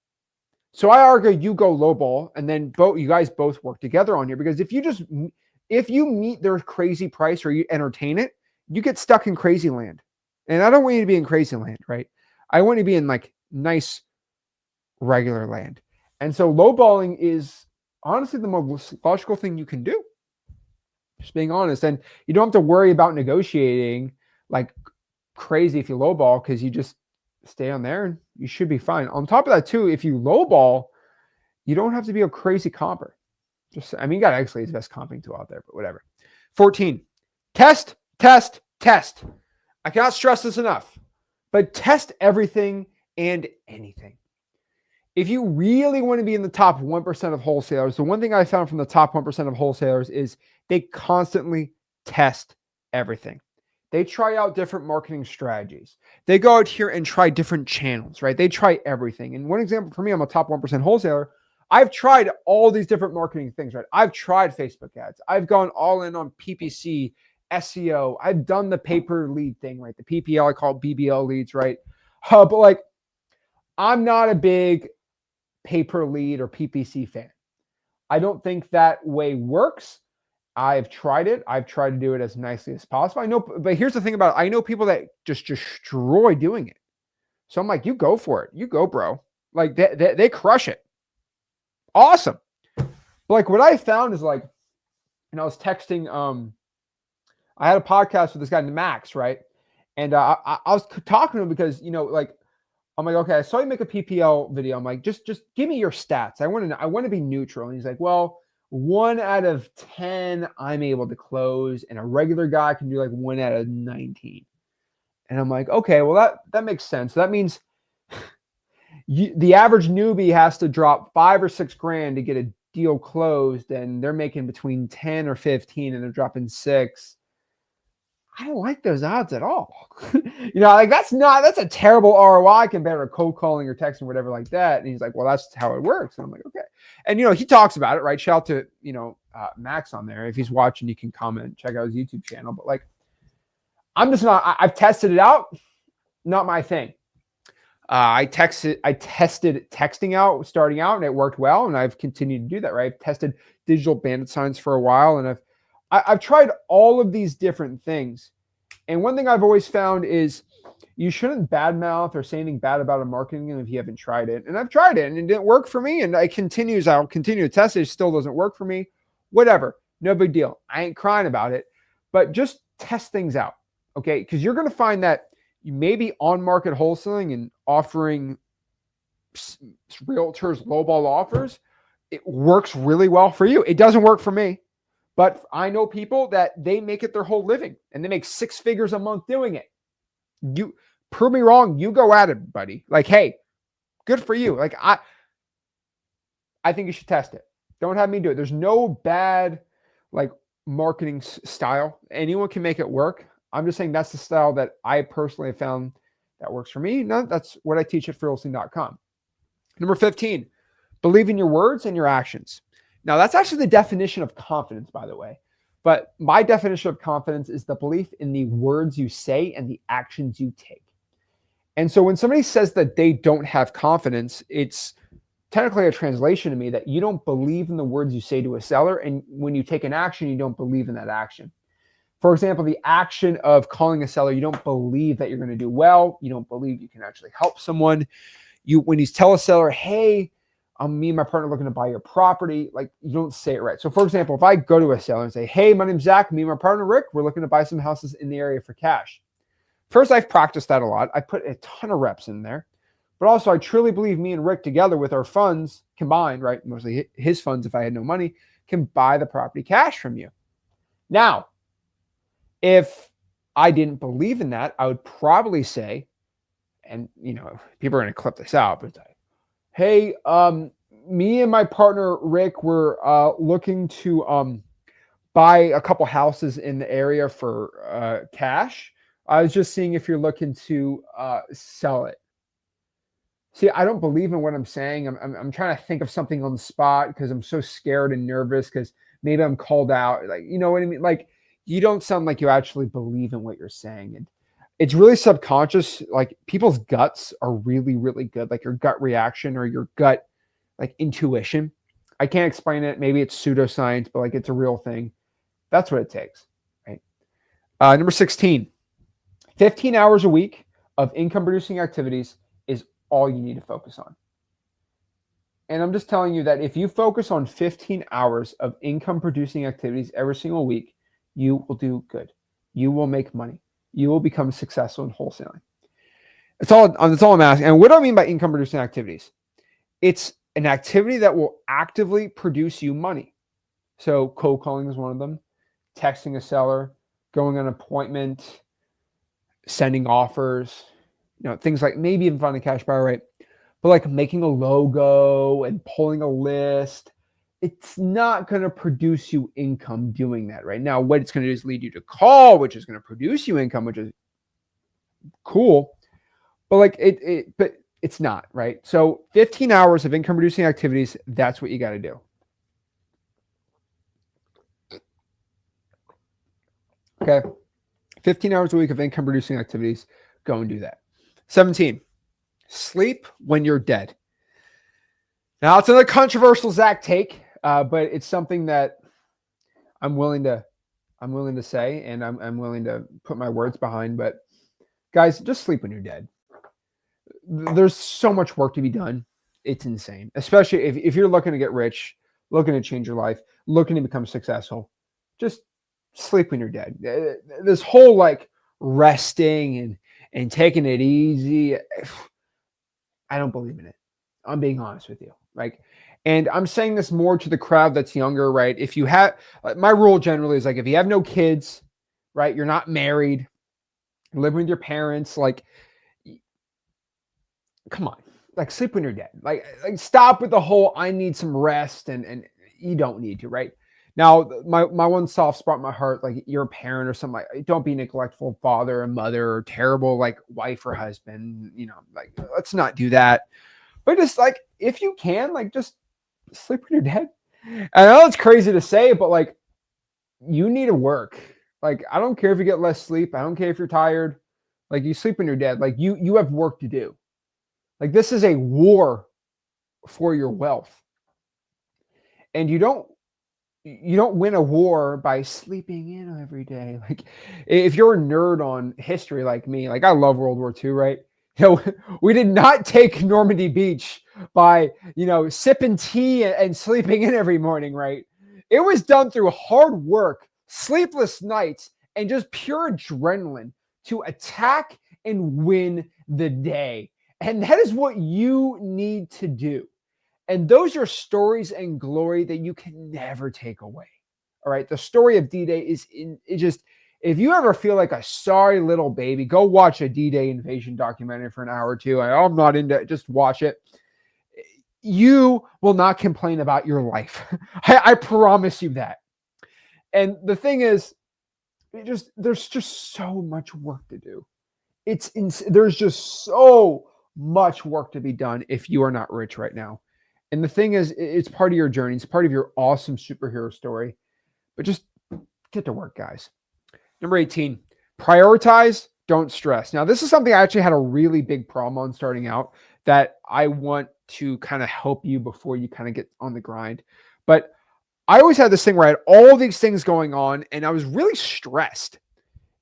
So I argue you go lowball, and then you guys both work together on here, because if you meet their crazy price or you entertain it, you get stuck in crazy land. And I don't want you to be in crazy land, right? I want you to be in like nice regular land. And so lowballing is honestly the most logical thing you can do. Just being honest. And you don't have to worry about negotiating like crazy if you lowball, because you just stay on there and you should be fine. On top of that too, if you lowball, you don't have to be a crazy comper. You got X-Lade's best comping tool out there, but whatever. 14, test. I cannot stress this enough, but test everything and anything. If you really want to be in the top 1% of wholesalers, the one thing I found from the top 1% of wholesalers is they constantly test everything. They try out different marketing strategies. They go out here and try different channels, right? They try everything. And one example for me, I'm a top 1% wholesaler. I've tried all these different marketing things, right? I've tried Facebook ads. I've gone all in on PPC, SEO. I've done the paper lead thing, right? The PPL, I call it BBL leads, right? But like, I'm not a big paper lead or PPC fan. I don't think that way works. I've tried it. I've tried to do it as nicely as possible. I know, but here's the thing about it. I know people that just destroy doing it. So I'm like, you go for it. You go, bro. Like they crush it. Awesome. But like what I found is like, and I was texting, I had a podcast with this guy, Max, right? And I was talking to him because, you know, like, I'm like, okay, I saw you make a PPL video. I'm like, just give me your stats. I want to be neutral. And he's like, well, 1 out of 10, I'm able to close, and a regular guy can do like 1 out of 19. And I'm like, okay, well, that makes sense. So that means the average newbie has to drop 5 or 6 grand to get a deal closed, and they're making between 10 or 15, and they're dropping 6. I don't like those odds at all. You know, like that's a terrible ROI compared to cold calling or texting or whatever like that. And he's like, well, that's how it works. And I'm like, okay. And, you know, he talks about it, right? Shout out to, you know, Max on there. If he's watching, you can comment, check out his YouTube channel. But like, I've tested it out. Not my thing. I tested texting out, starting out, and it worked well. And I've continued to do that, right? I've tested digital bandit signs for a while, and I've I've tried all of these different things. And one thing I've always found is you shouldn't badmouth or say anything bad about a marketing if you haven't tried it. And I've tried it and it didn't work for me. And I'll continue to test it. It still doesn't work for me. Whatever. No big deal. I ain't crying about it. But just test things out. Okay. Because you're going to find that you may be on market wholesaling and offering realtors lowball offers. It works really well for you. It doesn't work for me. But I know people that they make it their whole living and they make 6 figures a month doing it. You prove me wrong. You go at it, buddy. Like, hey, good for you. Like, I think you should test it. Don't have me do it. There's no bad like marketing style. Anyone can make it work. I'm just saying that's the style that I personally have found that works for me. No, that's what I teach at Wholesaling.com. Number 15, believe in your words and your actions. Now, that's actually the definition of confidence, by the way. But my definition of confidence is the belief in the words you say and the actions you take. And so when somebody says that they don't have confidence, it's technically a translation to me that you don't believe in the words you say to a seller. And when you take an action, you don't believe in that action. For example, the action of calling a seller, you don't believe that you're going to do well. You don't believe you can actually help someone. When you tell a seller, hey, me and my partner looking to buy your property, like you don't say it right. So for example, if I go to a seller and say, hey, my name's Zach, me and my partner Rick, we're looking to buy some houses in the area for cash. First, I've practiced that a lot. I put a ton of reps in there, but also I truly believe me and Rick together with our funds combined, right? Mostly his funds, if I had no money, can buy the property cash from you. Now, if I didn't believe in that, I would probably say, and people are going to clip this out, but hey, me and my partner Rick were looking to buy a couple houses in the area for cash. I was just seeing if you're looking to sell it. See, I don't believe in what I'm saying. I'm trying to think of something on the spot because I'm so scared and nervous because maybe I'm called out. Like, you know what I mean? Like, you don't sound like you actually believe in what you're saying. And it's really subconscious. Like people's guts are really, really good. Like your gut reaction or your gut, like intuition. I can't explain it. Maybe it's pseudoscience, but like it's a real thing. That's what it takes, right? Number 16, 15 hours a week of income producing activities is all you need to focus on. And I'm just telling you that if you focus on 15 hours of income producing activities every single week, you will do good. You will make money. You will become successful in wholesaling. That's all I'm asking. And what do I mean by income producing activities? It's an activity that will actively produce you money. So cold calling is one of them, texting a seller, going on an appointment, sending offers, things like maybe even finding a cash buyer, right? But like making a logo and pulling a list, it's not going to produce you income doing that right now. What it's going to do is lead you to call, which is going to produce you income, which is cool. But like but it's not, right? So 15 hours of income producing activities, that's what you got to do. Okay. 15 hours a week of income producing activities, go and do that. 17, sleep when you're dead. Now it's another controversial Zach take, but it's something that I'm willing to say, and I'm willing to put my words behind. But guys, just sleep when you're dead. There's so much work to be done. It's insane, especially if you're looking to get rich, looking to change your life, looking to become successful. Just sleep when you're dead. This whole like resting and taking it easy, I don't believe in it. I'm being honest with you. And I'm saying this more to the crowd that's younger, right? If you have, my rule generally is like, if you have no kids, right? You're not married, living with your parents, like, come on, like sleep when you're dead. Like stop with the whole, I need some rest and you don't need to, right? Now, my one soft spot in my heart, like you're a parent or something, like don't be a neglectful father or mother or terrible like wife or husband, like let's not do that. But just like, if you can, like just sleep when you're dead. I know it's crazy to say, but like you need to work. Like, I don't care if you get less sleep. I don't care if you're tired. Like you sleep when you're dead. Like you have work to do. Like this is a war for your wealth. And you don't you don't win a war by sleeping in every day. Like if you're a nerd on history like me, like I love World War II, right? We did not take Normandy Beach by, sipping tea and sleeping in every morning, right? It was done through hard work, sleepless nights, and just pure adrenaline to attack and win the day. And that is what you need to do. And those are stories and glory that you can never take away. All right. The story of D Day it just, if you ever feel like a sorry little baby, go watch a D Day invasion documentary for an hour or two. I'm not into it, just watch it. You will not complain about your life. I promise you that. And the thing is, there's just so much work to do. There's just so much work to be done if you are not rich right now. And the thing is, it's part of your journey. It's part of your awesome superhero story. But just get to work, guys. Number 18, prioritize, don't stress. Now, this is something I actually had a really big problem on starting out that I want to kind of help you before you kind of get on the grind. But I always had this thing where I had all these things going on and I was really stressed.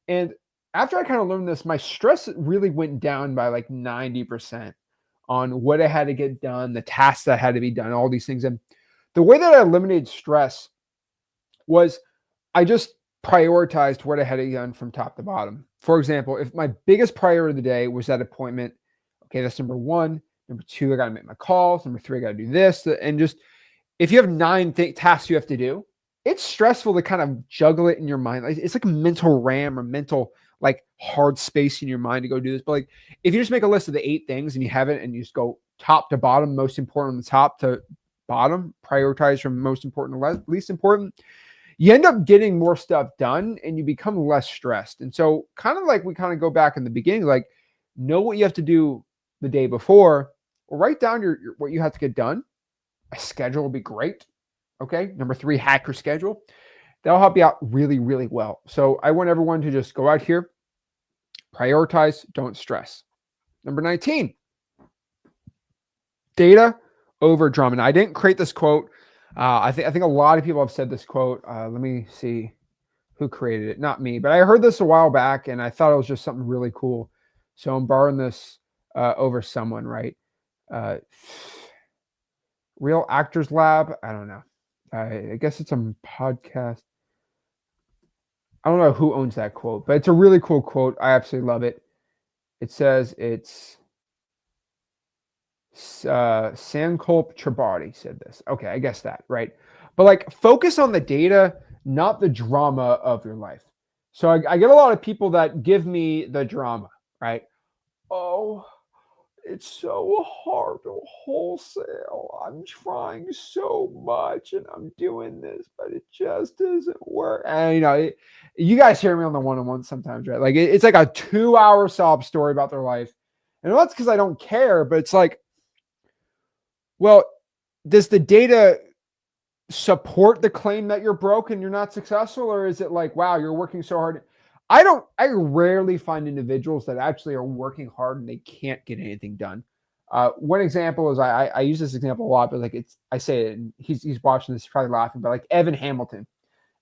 And after I kind of learned this, my stress really went down by like 90% on what I had to get done, the tasks that had to be done, all these things. And the way that I eliminated stress was I just prioritized what I had to get done from top to bottom. For example, if my biggest priority of the day was that appointment, okay, that's number one. Number two, I got to make my calls. Number three, I got to do this. And just if you have 9 tasks you have to do, it's stressful to kind of juggle it in your mind. It's like a mental RAM or mental like hard space in your mind to go do this. But like if you just make a list of the 8 things and you have it and you just go top to bottom, most important on the top to bottom, prioritize from most important to least important, you end up getting more stuff done and you become less stressed. And so kind of like we kind of go back in the beginning, like know what you have to do the day before or write down your what you have to get done. A schedule will be great. Okay. Number 3, hack your schedule. That'll help you out really, really well. So I want everyone to just go out here, prioritize, don't stress. Number 19, data over drama. Now, I didn't create this quote. I think a lot of people have said this quote. Let me see who created it. Not me, but I heard this a while back and I thought it was just something really cool. So I'm borrowing this over someone, right? Real Actors Lab. I don't know. I guess it's a podcast. I don't know who owns that quote, but it's a really cool quote. I absolutely love it. It says it's Sankalp Tripathi said this. Okay, I guess that, right? But like focus on the data, not the drama of your life. So I get a lot of people that give me the drama, right? Oh, it's so hard to wholesale. I'm trying so much and I'm doing this, but it just doesn't work. And you guys hear me on the one-on-one sometimes, right? Like it's like a 2-hour sob story about their life. And that's because I don't care, but it's like, well, does the data support the claim that you're broke and you're not successful? Or is it like, wow, you're working so hard? I rarely find individuals that actually are working hard and they can't get anything done. One example is I use this example a lot, but like I say it and he's watching this, he's probably laughing, but like Evan Hamilton.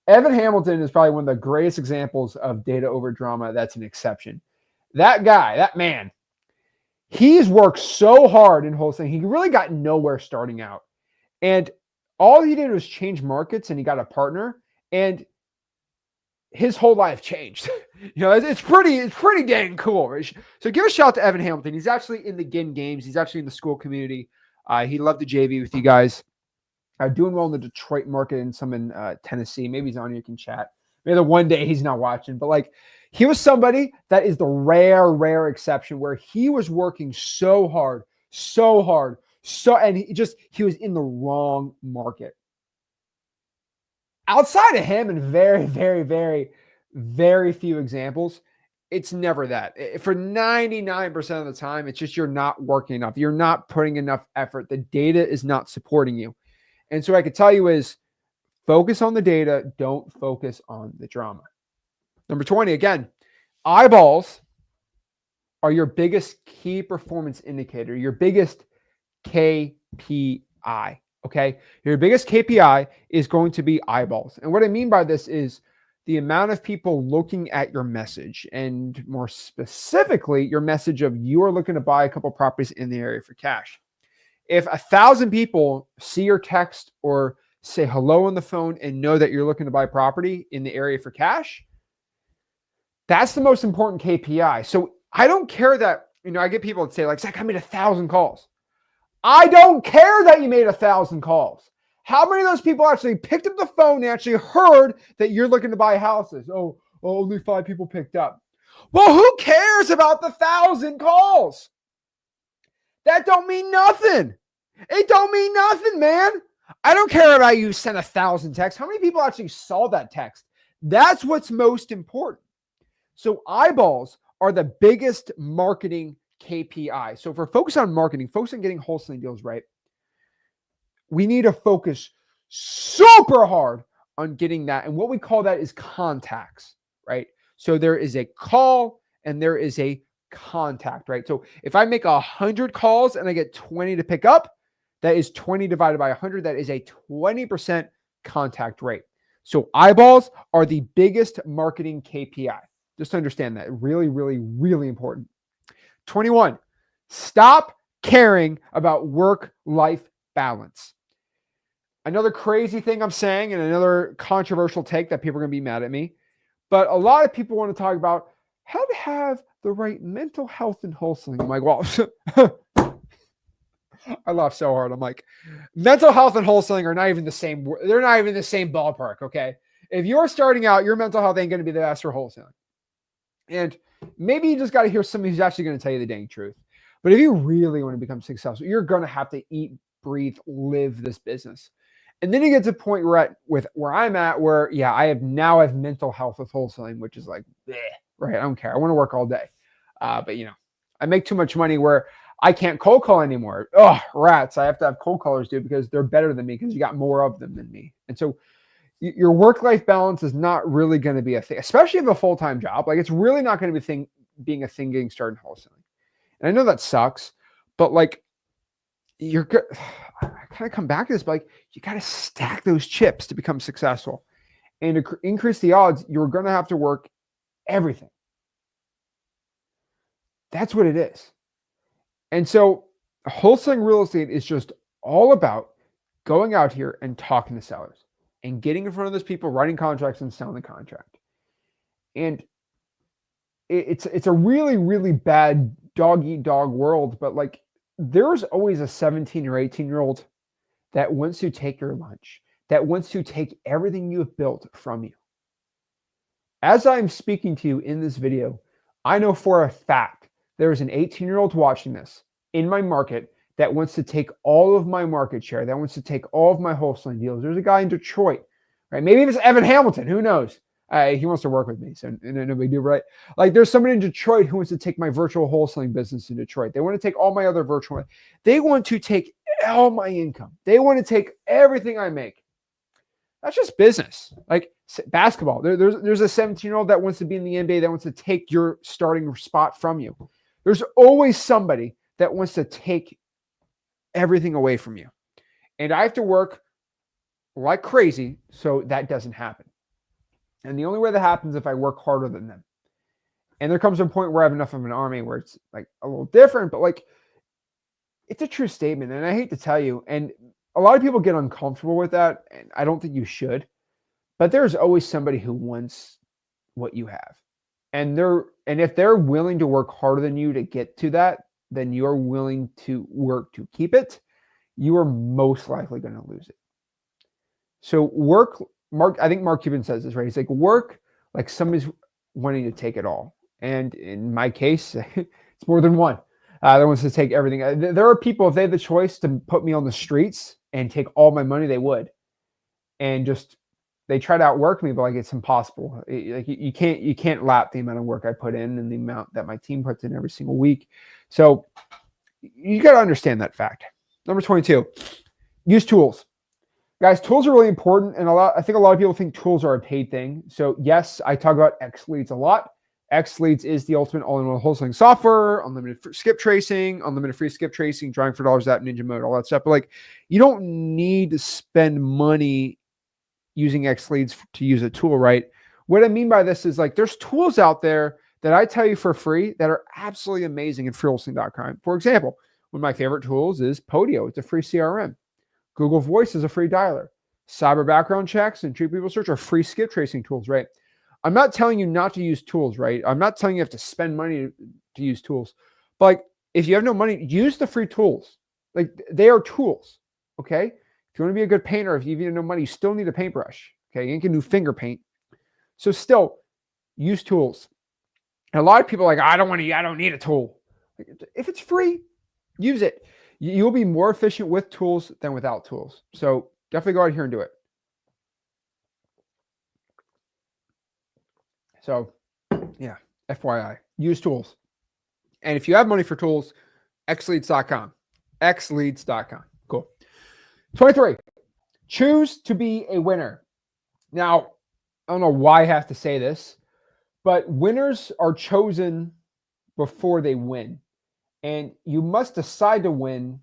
Evan Hamilton is probably one of the greatest examples of data over drama. That's an exception. That guy, that man, he's worked so hard in wholesaling. He really got nowhere starting out. And all he did was change markets and he got a partner and his whole life changed. It's pretty dang cool. Right? So give a shout out to Evan Hamilton. He's actually in the Ginn games. He's actually in the school community. He loved the JV with you guys. Doing well in the Detroit market and some in Tennessee. Maybe he's on here, you can chat. Maybe the one day he's not watching, but like he was somebody that is the rare exception where he was working so hard, and he was in the wrong market. Outside of him and very few examples, it's never that. For 99% of the time, it's just you're not working enough. You're not putting enough effort. The data is not supporting you. And so what I could tell you is focus on the data. Don't focus on the drama. Number 20, again, eyeballs are your biggest key performance indicator, your biggest KPI. Okay. Your biggest KPI is going to be eyeballs. And what I mean by this is the amount of people looking at your message, and more specifically, your message of you are looking to buy a couple properties in the area for cash. If 1,000 people see your text or say hello on the phone and know that you're looking to buy property in the area for cash, that's the most important KPI. So I don't care that, I get people that say like, Zach, I made 1,000 calls. I don't care that you made 1,000 calls. How many of those people actually picked up the phone and actually heard that you're looking to buy houses? Oh, only 5 people picked up. Well, who cares about the 1,000 calls? That don't mean nothing. It don't mean nothing, man. I don't care about you sent 1,000 texts. How many people actually saw that text? That's what's most important. So eyeballs are the biggest marketing KPI. So if we're focused on marketing, focus on getting wholesaling deals right, we need to focus super hard on getting that. And what we call that is contacts, right? So there is a call and there is a contact, right? So if I make 100 calls and I get 20 to pick up, that is 20 divided by 100. That is a 20% contact rate. So eyeballs are the biggest marketing KPI. Just understand that. Really, really, really important. 21, stop caring about work-life balance. Another crazy thing I'm saying, and another controversial take that people are going to be mad at me, but a lot of people want to talk about how to have the right mental health in wholesaling. I'm like, well, I laugh so hard. I'm like, mental health and wholesaling are not even the same. They're not even the same ballpark, okay? If you're starting out, your mental health ain't going to be the best for wholesaling. And maybe you just got to hear somebody who's actually going to tell you the dang truth. But if you really want to become successful, you're going to have to eat, breathe, live this business. And then you get to the point where I'm at, where, yeah, I have mental health with wholesaling, which is like, bleh, right? I don't care. I want to work all day. But, I make too much money where I can't cold call anymore. Oh, rats. I have to have cold callers, dude, because they're better than me because you got more of them than me. And so your work-life balance is not really going to be a thing, especially if you have a full-time job. Like, it's really not going to be being a thing getting started in wholesaling. And I know that sucks, but like, you're good. I kind of come back to this, but like, you got to stack those chips to become successful. And to increase the odds, you're going to have to work everything. That's what it is. And so wholesaling real estate is just all about going out here and talking to sellers and getting in front of those people, writing contracts and selling the contract. And it's a really, really bad dog eat dog world, but like, there's always a 17 or 18-year-old that wants to take your lunch, that wants to take everything you have built from you. As I'm speaking to you in this video, I know for a fact there is an 18-year-old watching this in my market that wants to take all of my market share, that wants to take all of my wholesaling deals. There's a guy in Detroit, right? Maybe it's Evan Hamilton, who knows? He wants to work with me, so no big deal, right? Like, there's somebody in Detroit who wants to take my virtual wholesaling business in Detroit. They want to take all my other virtual. They want to take all my income. They want to take everything I make. That's just business. Like basketball, there's a 17-year-old that wants to be in the NBA, that wants to take your starting spot from you. There's always somebody that wants to take everything away from you. And I have to work like crazy so that doesn't happen. And the only way that happens is if I work harder than them. And there comes a point where I have enough of an army where it's like a little different, but like, it's a true statement. And I hate to tell you, and a lot of people get uncomfortable with that, and I don't think you should, but there's always somebody who wants what you have. And if they're willing to work harder than you to get to that, then you're willing to work to keep it, you are most likely going to lose it. So I think Mark Cuban says this, right? He's like, work like somebody's wanting to take it all. And in my case, it's more than one that wants to take everything. There are people, if they had the choice to put me on the streets and take all my money, they would. And just, they try to outwork me, but like, it's impossible. Like, you can't lap the amount of work I put in and the amount that my team puts in every single week. So you got to understand that fact. Number 22, use tools. Guys, tools are really important, and I think a lot of people think tools are a paid thing. So yes, I talk about X leads a lot. X-Leads is the ultimate all-in-one wholesaling software, unlimited skip tracing, unlimited free skip tracing, drawing for dollars app, ninja mode, all that stuff. But like, you don't need to spend money using X-Leads to use a tool, right? What I mean by this is like, there's tools out there that I tell you for free that are absolutely amazing at freewholesaling.com. For example, one of my favorite tools is Podio. It's a free CRM. Google Voice is a free dialer. Cyber background checks and True People Search are free skip tracing tools, right? I'm not telling you not to use tools, right? I'm not telling you have to spend money to use tools. But like, if you have no money, use the free tools. Like, they are tools, okay? If you want to be a good painter, if you have no money, you still need a paintbrush, okay? You can do finger paint. So still, use tools. And a lot of people are like, I don't need a tool. If it's free, use it. You'll be more efficient with tools than without tools. So definitely go out here and do it. So yeah, FYI, use tools. And if you have money for tools, xleads.com. xleads.com. Cool. 23, choose to be a winner. Now, I don't know why I have to say this, but winners are chosen before they win. And you must decide to win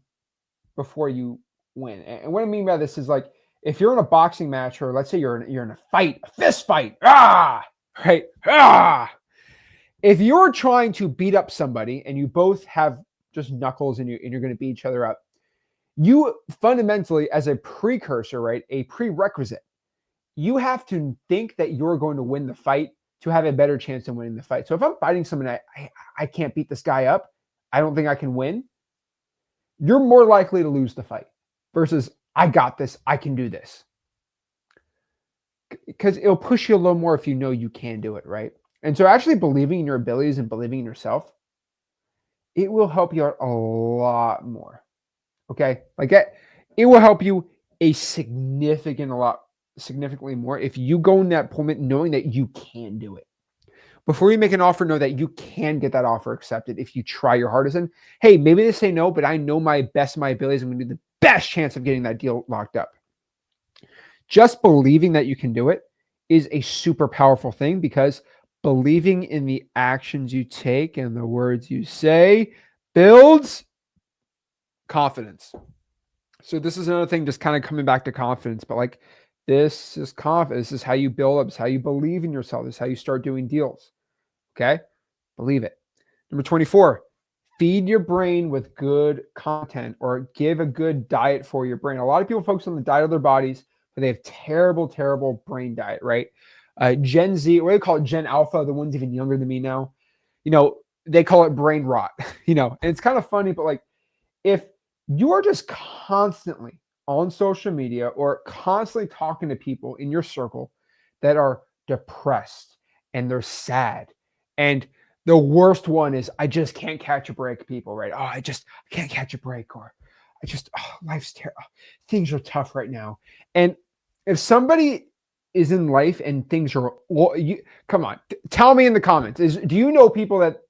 before you win. And what I mean by this is like, if you're in a boxing match, or let's say you're in a fight, a fist fight, right? If you're trying to beat up somebody and you both have just knuckles and you're going to beat each other up, you fundamentally, as a precursor, right, a prerequisite, you have to think that you're going to win the fight to have a better chance of winning the fight. So if I'm fighting someone, I can't beat this guy up, I don't think I can win, you're more likely to lose the fight versus I got this, I can do this. Because it'll push you a little more if you know you can do it, right? And so actually believing in your abilities and believing in yourself, it will help you out a lot more. Okay? Like it will help you significantly more if you go in that appointment knowing that you can do it. Before you make an offer, know that you can get that offer accepted if you try your hardest. And hey, maybe they say no, but I know my best of my abilities. I'm going to do the best chance of getting that deal locked up. Just believing that you can do it is a super powerful thing, because believing in the actions you take and the words you say builds confidence. So this is another thing, just kind of coming back to confidence, but like, this is confidence. This is how you build up. This is how you believe in yourself. This is how you start doing deals. Okay? Believe it. Number 24, feed your brain with good content, or give a good diet for your brain. A lot of people focus on the diet of their bodies, but they have terrible, terrible brain diet, right? Gen Z, what do they call it? Gen Alpha, the ones even younger than me now, they call it brain rot, and it's kind of funny, but like, if you are just constantly on social media or constantly talking to people in your circle that are depressed and they're sad, and the worst one is, I just can't catch a break, people, right? Oh, I can't catch a break, or life's terrible. Things are tough right now. And if somebody is in life and things are, come on, tell me in the comments, do you know people that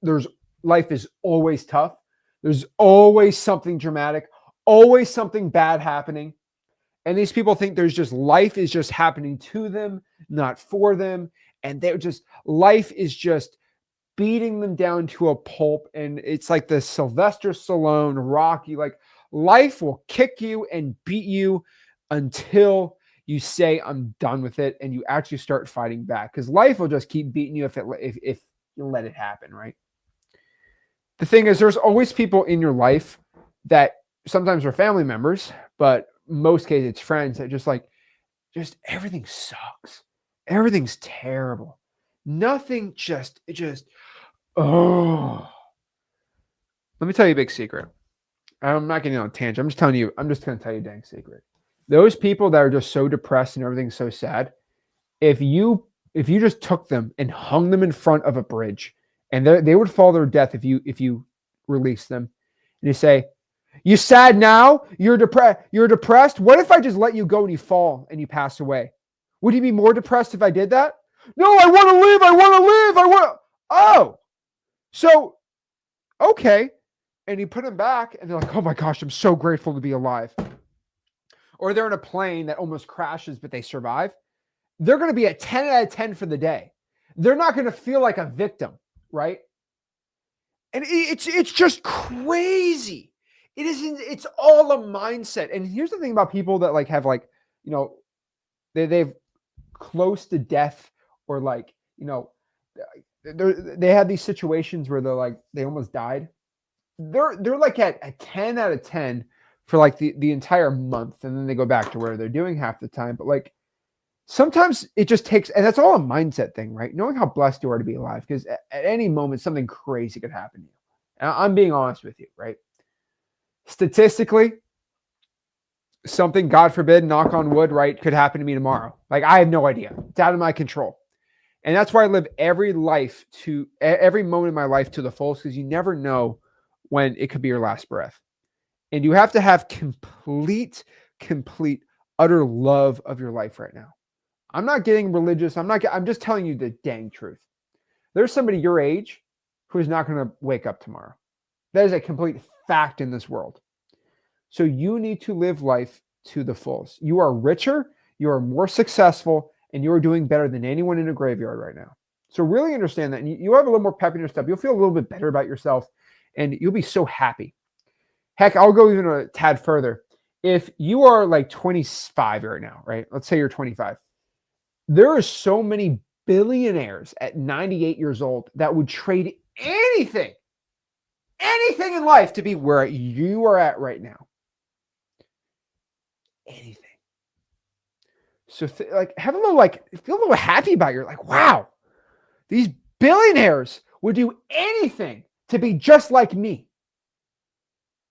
life is always tough? There's always something dramatic, always something bad happening. And these people think life is just happening to them, not for them. And life is just beating them down to a pulp. And it's like the Sylvester Stallone, Rocky, like, life will kick you and beat you until you say, I'm done with it. And you actually start fighting back, because life will just keep beating you if you let it happen, right? The thing is, there's always people in your life that sometimes are family members, but most cases it's friends that just everything sucks. Everything's terrible. Nothing oh. Let me tell you a big secret. I'm not getting on a tangent. I'm just going to tell you a dang secret. Those people that are just so depressed and everything's so sad, if you just took them and hung them in front of a bridge, and they would fall their death if you release them, and you say, you sad now? You're depressed? What if I just let you go and you fall and you pass away? Would you be more depressed if I did that? No, I want to live. Oh, so, okay. And you put them back and they're like, oh my gosh, I'm so grateful to be alive. Or they're in a plane that almost crashes, but they survive. They're going to be a 10 out of 10 for the day. They're not going to feel like a victim. right? And it's just crazy. It isn't. It's all a mindset. And here's the thing about people that like have like you know they've close to death or like they have these situations where they're like they almost died. They're like at a 10 out of 10 for like the entire month, and then they go back to where they're doing half the time. But like sometimes it just takes, and that's all a mindset thing, right? Knowing how blessed you are to be alive, because at any moment something crazy could happen to you. And I'm being honest with you, right? Statistically, something, God forbid, knock on wood, right, could happen to me tomorrow. Like I have no idea. It's out of my control. And that's why I live every moment of my life to the fullest, because you never know when it could be your last breath. And you have to have complete, utter love of your life right now. I'm not getting religious. I'm just telling you the dang truth. There's somebody your age who is not going to wake up tomorrow. That is a complete fact in this world. So you need to live life to the fullest. You are richer, you are more successful, and you are doing better than anyone in a graveyard right now. So really understand that. And you have a little more pep in your step. You'll feel a little bit better about yourself, and you'll be so happy. Heck, I'll go even a tad further. If you are like 25 right now, right? Let's say you're 25. There are so many billionaires at 98 years old that would trade anything in life to be where you are at right now. Anything. So like have a little feel a little happy about your like, wow, these billionaires would do anything to be just like me.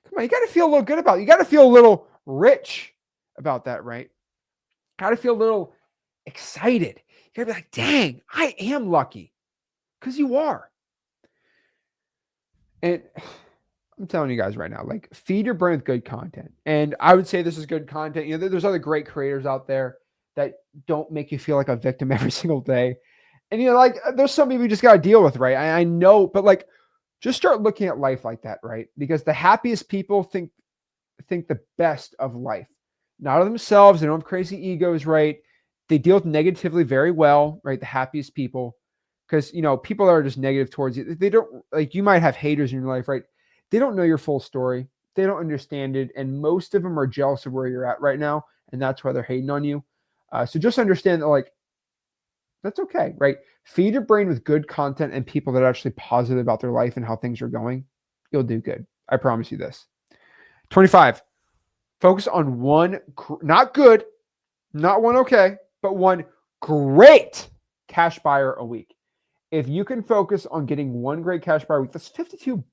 Come on, you got to feel a little good about it. You got to feel a little rich about that, right? Got to feel a little excited. You got to be like, dang, I am lucky, because you are. And I'm telling you guys right now, like feed your brain with good content. And I would say this is good content. There's other great creators out there that don't make you feel like a victim every single day. And like there's some people you just got to deal with, right? I know, but like just start looking at life like that, right? Because the happiest people think the best of life, not of themselves. They don't have crazy egos, right? They deal with negatively very well, right? The happiest people, because people that are just negative towards you, they don't like. You might have haters in your life, right? They don't know your full story. They don't understand it, and most of them are jealous of where you're at right now, and that's why they're hating on you. So just understand that, like, that's okay, right? Feed your brain with good content and people that are actually positive about their life and how things are going. You'll do good. I promise you this. 25. Focus on one, not good, not one okay, but one great cash buyer a week. If you can focus on getting one great cash buyer a week, that's 52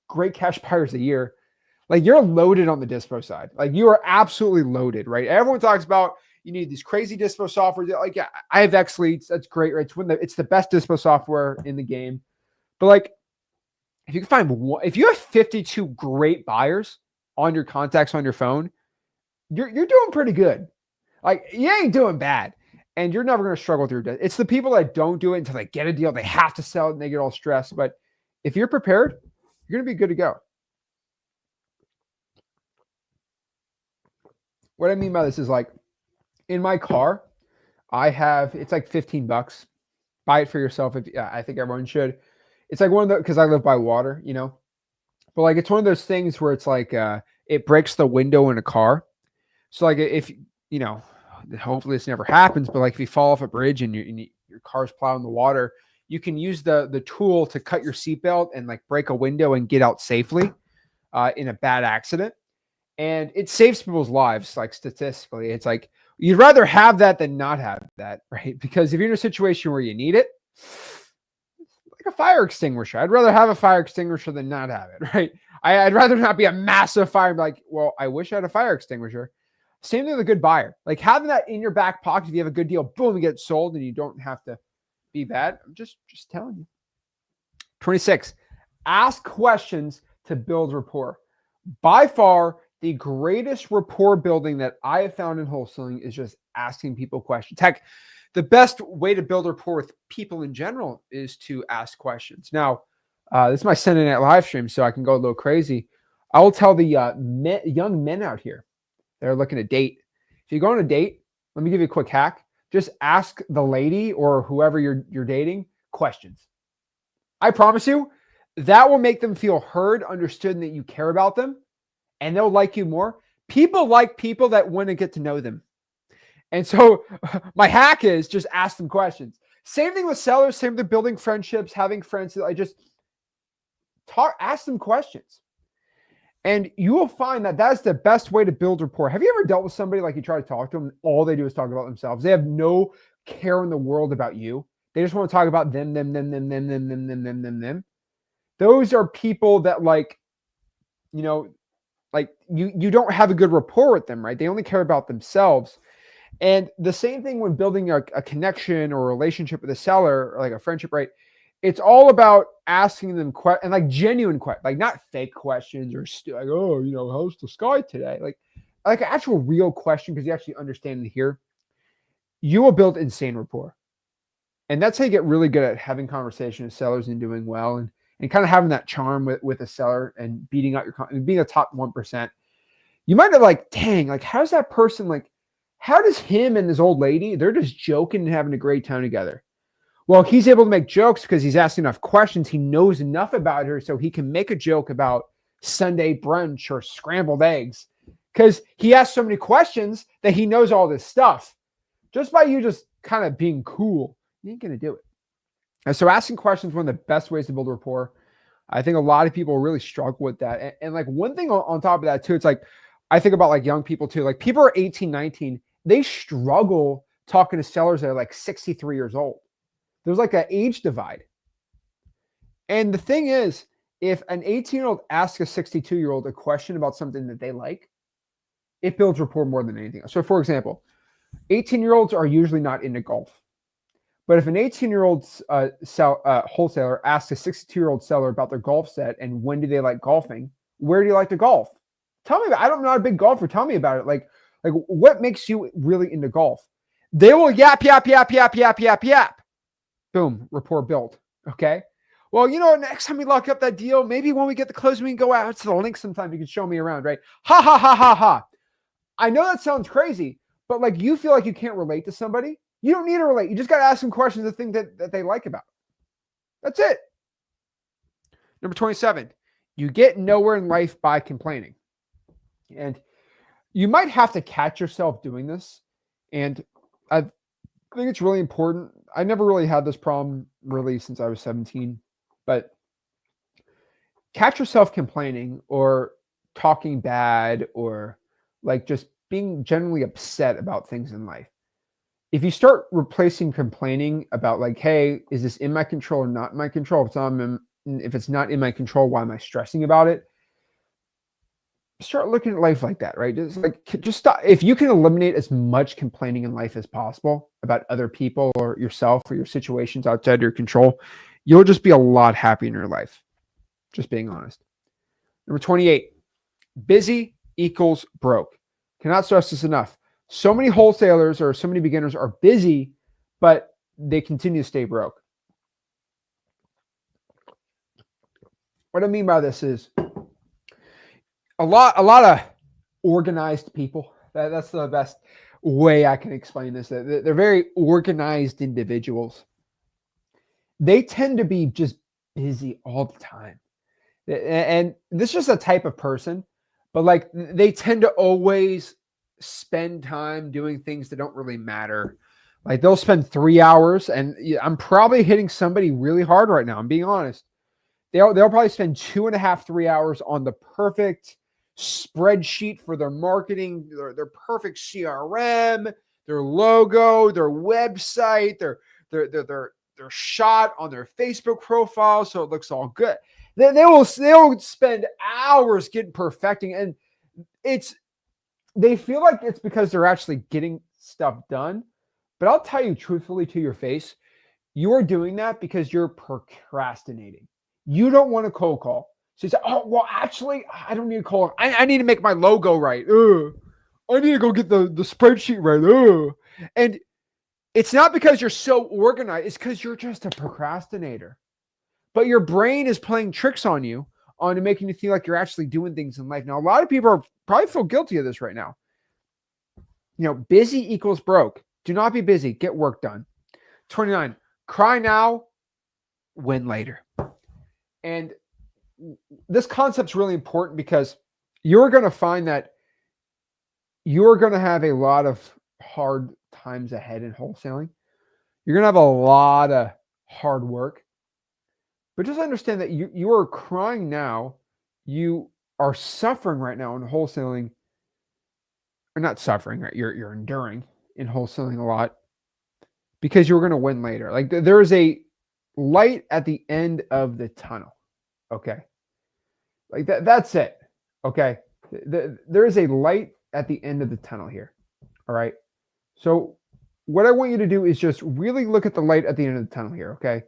great cash buyers a year. Like you're loaded on the dispo side. Like you are absolutely loaded, right? Everyone talks about you need these crazy dispo software. Like, yeah, I have X Leads. That's great, right? It's the best dispo software in the game. But like, if you can find one, if you have 52 great buyers on your contacts on your phone, you're doing pretty good. Like you ain't doing bad, and you're never going to struggle through it. It's the people that don't do it until they get a deal. They have to sell it, and they get all stressed. But if you're prepared, you're going to be good to go. What I mean by this is like in my car, it's like $15. Buy it for yourself. I think everyone should. It's like one of the, because I live by water, but like it's one of those things where it's like it breaks the window in a car. So like if hopefully this never happens, but like if you fall off a bridge and your car's plowing the water, you can use the tool to cut your seatbelt and like break a window and get out safely in a bad accident. And it saves people's lives. Like statistically, it's like you'd rather have that than not have that, right? Because if you're in a situation where you need it, like a fire extinguisher, I'd rather have a fire extinguisher than not have it, right? I'd rather not be a massive fire and be like, well, I wish I had a fire extinguisher. Same thing with a good buyer. Like having that in your back pocket, if you have a good deal, boom, you get sold and you don't have to be bad. I'm just telling you. 26, ask questions to build rapport. By far, the greatest rapport building that I have found in wholesaling is just asking people questions. Heck, the best way to build rapport with people in general is to ask questions. Now, this is my Sunday night live stream, so I can go a little crazy. I will tell the young men out here that are looking to date. If you go on a date, let me give you a quick hack. Just ask the lady or whoever you're dating questions. I promise you, that will make them feel heard, understood, and that you care about them, and they'll like you more. People like people that want to get to know them. And so my hack is just ask them questions. Same thing with sellers, same with building friendships, having friends. I just ask them questions. And you will find that that's the best way to build rapport. Have you ever dealt with somebody like you try to talk to them, all they do is talk about themselves? They have no care in the world about you. They just want to talk about them. Those are people that like you don't have a good rapport with them, right? They only care about themselves. And the same thing when building a connection or a relationship with a seller or like a friendship, right? It's all about asking them and like genuine questions, like not fake questions or like, oh, how's the sky today? Like an actual real question because you actually understand and hear. You will build insane rapport. And that's how you get really good at having conversations with sellers and doing well and kind of having that charm with a seller and beating out being a top 1%. You might have like, dang, like how's that person like, how does him and this old lady, they're just joking and having a great time together. Well, he's able to make jokes because he's asking enough questions. He knows enough about her so he can make a joke about Sunday brunch or scrambled eggs because he asks so many questions that he knows all this stuff. Just by you just kind of being cool, you ain't going to do it. And so asking questions is one of the best ways to build rapport. I think a lot of people really struggle with that. And like one thing on top of that too, it's like, I think about like young people too. Like people are 18, 19, they struggle talking to sellers that are like 63 years old. There's like an age divide. And the thing is, if an 18-year-old asks a 62-year-old a question about something that they like, it builds rapport more than anything else. So for example, 18-year-olds are usually not into golf. But if an 18-year-old wholesaler asks a 62-year-old seller about their golf set and when do they like golfing, where do you like to golf? Tell me about it. I'm not a big golfer. Tell me about it. Like what makes you really into golf? They will yap. Boom, rapport built. Okay. Well, next time we lock up that deal, maybe when we get the close, we can go out to the link sometime. You can show me around, right? Ha ha ha ha ha. I know that sounds crazy, but like you feel like you can't relate to somebody. You don't need to relate. You just got to ask them questions of things that they like about. That's it. Number 27, you get nowhere in life by complaining. And you might have to catch yourself doing this. And I think it's really important. I never really had this problem really since I was 17, but catch yourself complaining or talking bad or like just being generally upset about things in life. If you start replacing complaining about like, hey, is this in my control or not in my control? If it's not in my control, why am I stressing about it? Start looking at life like that, right? Just stop. If you can eliminate as much complaining in life as possible about other people or yourself or your situations outside your control, you'll just be a lot happier in your life. Just being honest. Number 28, busy equals broke. Cannot stress this enough. So many wholesalers or so many beginners are busy, but they continue to stay broke. What I mean by this is a lot of organized people. That's the best way I can explain this. They're very organized individuals. They tend to be just busy all the time. And this is just a type of person, but like they tend to always spend time doing things that don't really matter. Like they'll spend 3 hours, and I'm probably hitting somebody really hard right now. I'm being honest. They'll probably spend 2.5, 3 hours on the perfect spreadsheet for their marketing, their perfect CRM, their logo, their website, their shot on their Facebook profile, so it looks all good. They'll spend hours perfecting, and they feel like it's because they're actually getting stuff done. But I'll tell you truthfully to your face, you are doing that because you're procrastinating. You don't want to cold call. So you say, oh, well, actually, I don't need to call. I need to make my logo right. I need to go get the spreadsheet right. And it's not because you're so organized. It's because you're just a procrastinator. But your brain is playing tricks on you, on making you feel like you're actually doing things in life. Now, a lot of people probably feel guilty of this right now. Busy equals broke. Do not be busy. Get work done. 29, cry now, win later. And this concept's really important because you're going to find that you're going to have a lot of hard times ahead in wholesaling. You're going to have a lot of hard work, but just understand that you are crying now. You are suffering right now in wholesaling, or not suffering, right? You're enduring in wholesaling a lot because you're going to win later. Like there is a light at the end of the tunnel. Okay. Like that's it. Okay. There is a light at the end of the tunnel here. All right. So what I want you to do is just really look at the light at the end of the tunnel here. Okay.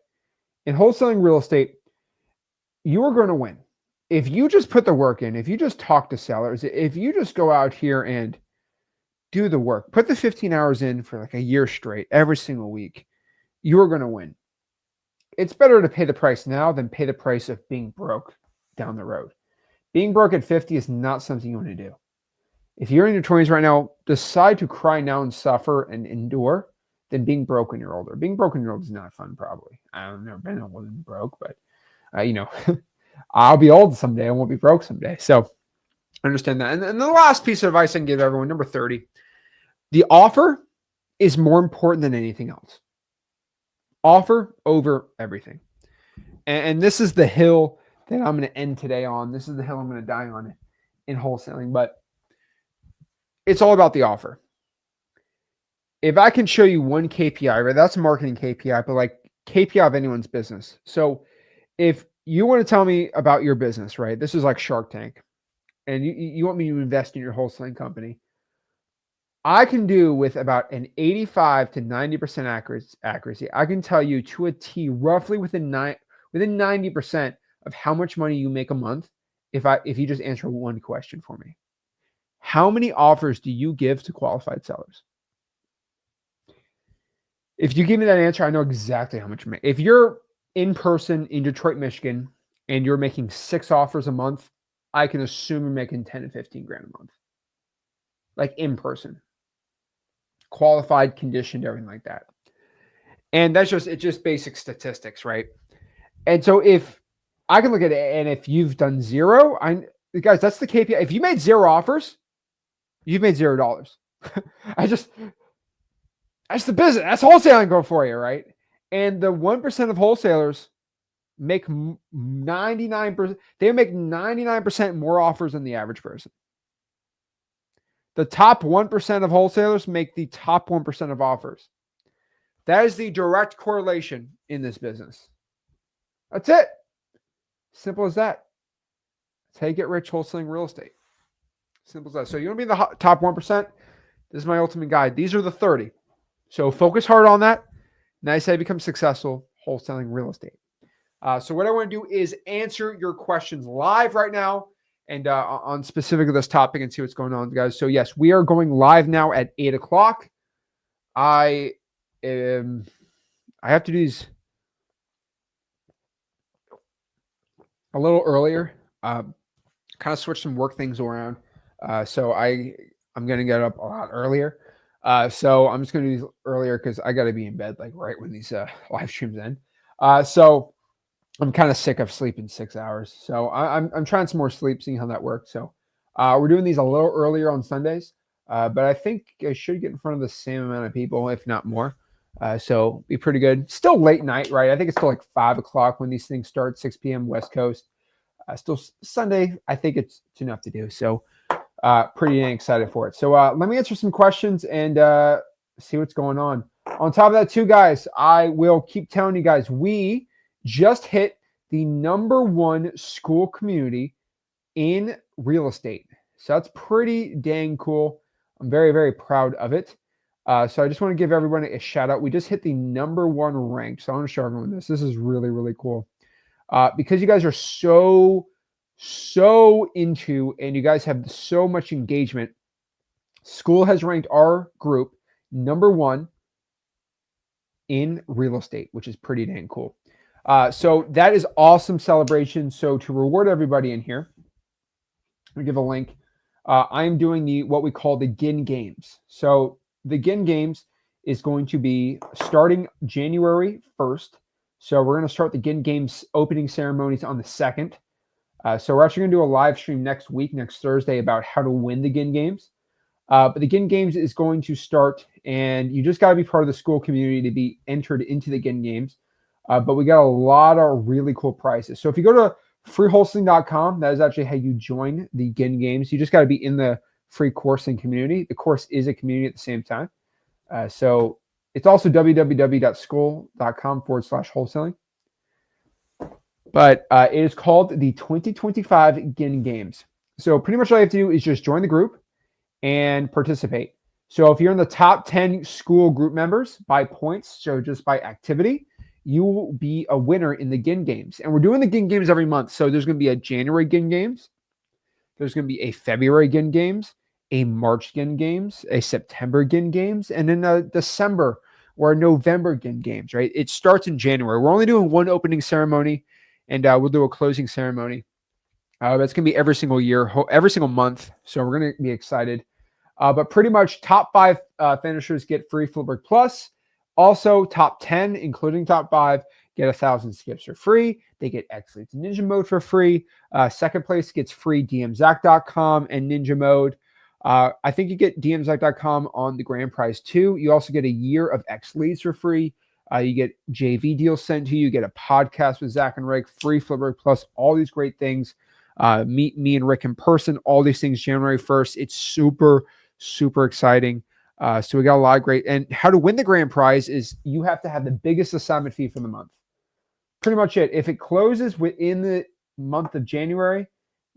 In wholesaling real estate, you are going to win. If you just put the work in, if you just talk to sellers, if you just go out here and do the work, put the 15 hours in for like a year straight, every single week, you are going to win. It's better to pay the price now than pay the price of being broke down the road. Being broke at 50 is not something you want to do. If you're in your 20s right now, decide to cry now and suffer and endure than being broke when you're older. Being broke when you're older is not fun, probably. I've never been old and broke, but I'll be old someday. I won't be broke someday. So I understand that. And the last piece of advice I can give everyone, number 30, the offer is more important than anything else. Offer over everything. And this is the hill that I'm going to end today on. This is the hill I'm going to die on in wholesaling, but it's all about the offer. If I can show you one KPI, right? That's a marketing KPI, but like KPI of anyone's business. So if you want to tell me about your business, right? This is like Shark Tank, and you want me to invest in your wholesaling company. I can do with about an 85 to 90% accuracy. I can tell you to a T, roughly within 90% of how much money you make a month if you just answer one question for me. How many offers do you give to qualified sellers? If you give me that answer, I know exactly how much you make. If you're in person in Detroit, Michigan, and you're making 6 offers a month, I can assume you're making 10 to 15 grand a month. Like in person. Qualified, conditioned, everything like that. And it's just basic statistics, right? And so if I can look at it, and if you've done 0, guys, that's the KPI. If you made 0 offers, you've made $0. That's the business. That's wholesaling going for you, right? And the 1% of wholesalers make 99%. They make 99% more offers than the average person. The top 1% of wholesalers make the top 1% of offers. That is the direct correlation in this business. That's it. Simple as that. That's how you get rich wholesaling real estate. Simple as that. So you want to be in the top 1%? This is my ultimate guide. These are the 30. So focus hard on that. Nice how you become successful wholesaling real estate. So what I want to do is answer your questions live right now and on specifically this topic and see what's going on, guys. So yes, we are going live now at 8 o'clock. I have to do these a little earlier. Kind of switch some work things around. So I'm going to get up a lot earlier. So I'm just going to do these earlier because I got to be in bed like right when these live streams end. So I'm kind of sick of sleeping 6 hours. So I'm trying some more sleep, seeing how that works. So we're doing these a little earlier on Sundays, but I think I should get in front of the same amount of people, if not more. So be pretty good. Still late night, right? I think it's still like 5 o'clock when these things start, 6 p.m. West Coast. Still Sunday, I think it's enough to do. So pretty excited for it. So let me answer some questions and see what's going on. On top of that too, guys, I will keep telling you guys, we just hit the #1 school community in real estate. So that's pretty dang cool. I'm very, very proud of it. So I just want to give everybody a shout out. We just hit the #1 rank. So I want to show everyone this. This is really, really cool. Because you guys are so into and you guys have so much engagement, school has ranked our group #1 in real estate, which is pretty dang cool. So that is awesome celebration. So to reward everybody in here, I'll give a link. I'm doing what we call the Ginn Games. So the Ginn Games is going to be starting January 1st. So we're going to start the Ginn Games opening ceremonies on the 2nd. So we're actually going to do a live stream next week, next Thursday, about how to win the Ginn Games. But the Ginn Games is going to start, and you just got to be part of the school community to be entered into the Ginn Games. But we got a lot of really cool prizes. So if you go to freewholesaling.com, that is actually how you join the Ginn Games. You just got to be in the free coursing community. The course is a community at the same time. So it's also www.school.com/wholesaling. But it is called the 2025 Ginn Games. So pretty much all you have to do is just join the group and participate. So if you're in the top 10 school group members by points, so just by activity, you will be a winner in the Ginn Games. And we're doing the Ginn Games every month. So there's going to be a January Ginn Games. There's going to be a February Ginn Games, a March Ginn Games, a September Ginn Games, and then a December or a November Ginn Games, right? It starts in January. We're only doing one opening ceremony, and we'll do a closing ceremony. That's going to be every single year, every single month. So we're going to be excited. But pretty much top 5 finishers get free Flipboard Plus. Also, top 10, including top 5, get 1,000 skips for free. They get X Leads Ninja Mode for free. Second place gets free DMZach.com and Ninja Mode. I think you get DMZach.com on the grand prize too. You also get a year of X Leads for free. You get JV deals sent to you. You get a podcast with Zach and Rick, free Flipboard Plus, all these great things. Meet me and Rick in person, all these things January 1st. It's super, super exciting. So we got a lot of great, and how to win the grand prize is you have to have the biggest assignment fee for the month. Pretty much it. If it closes within the month of January,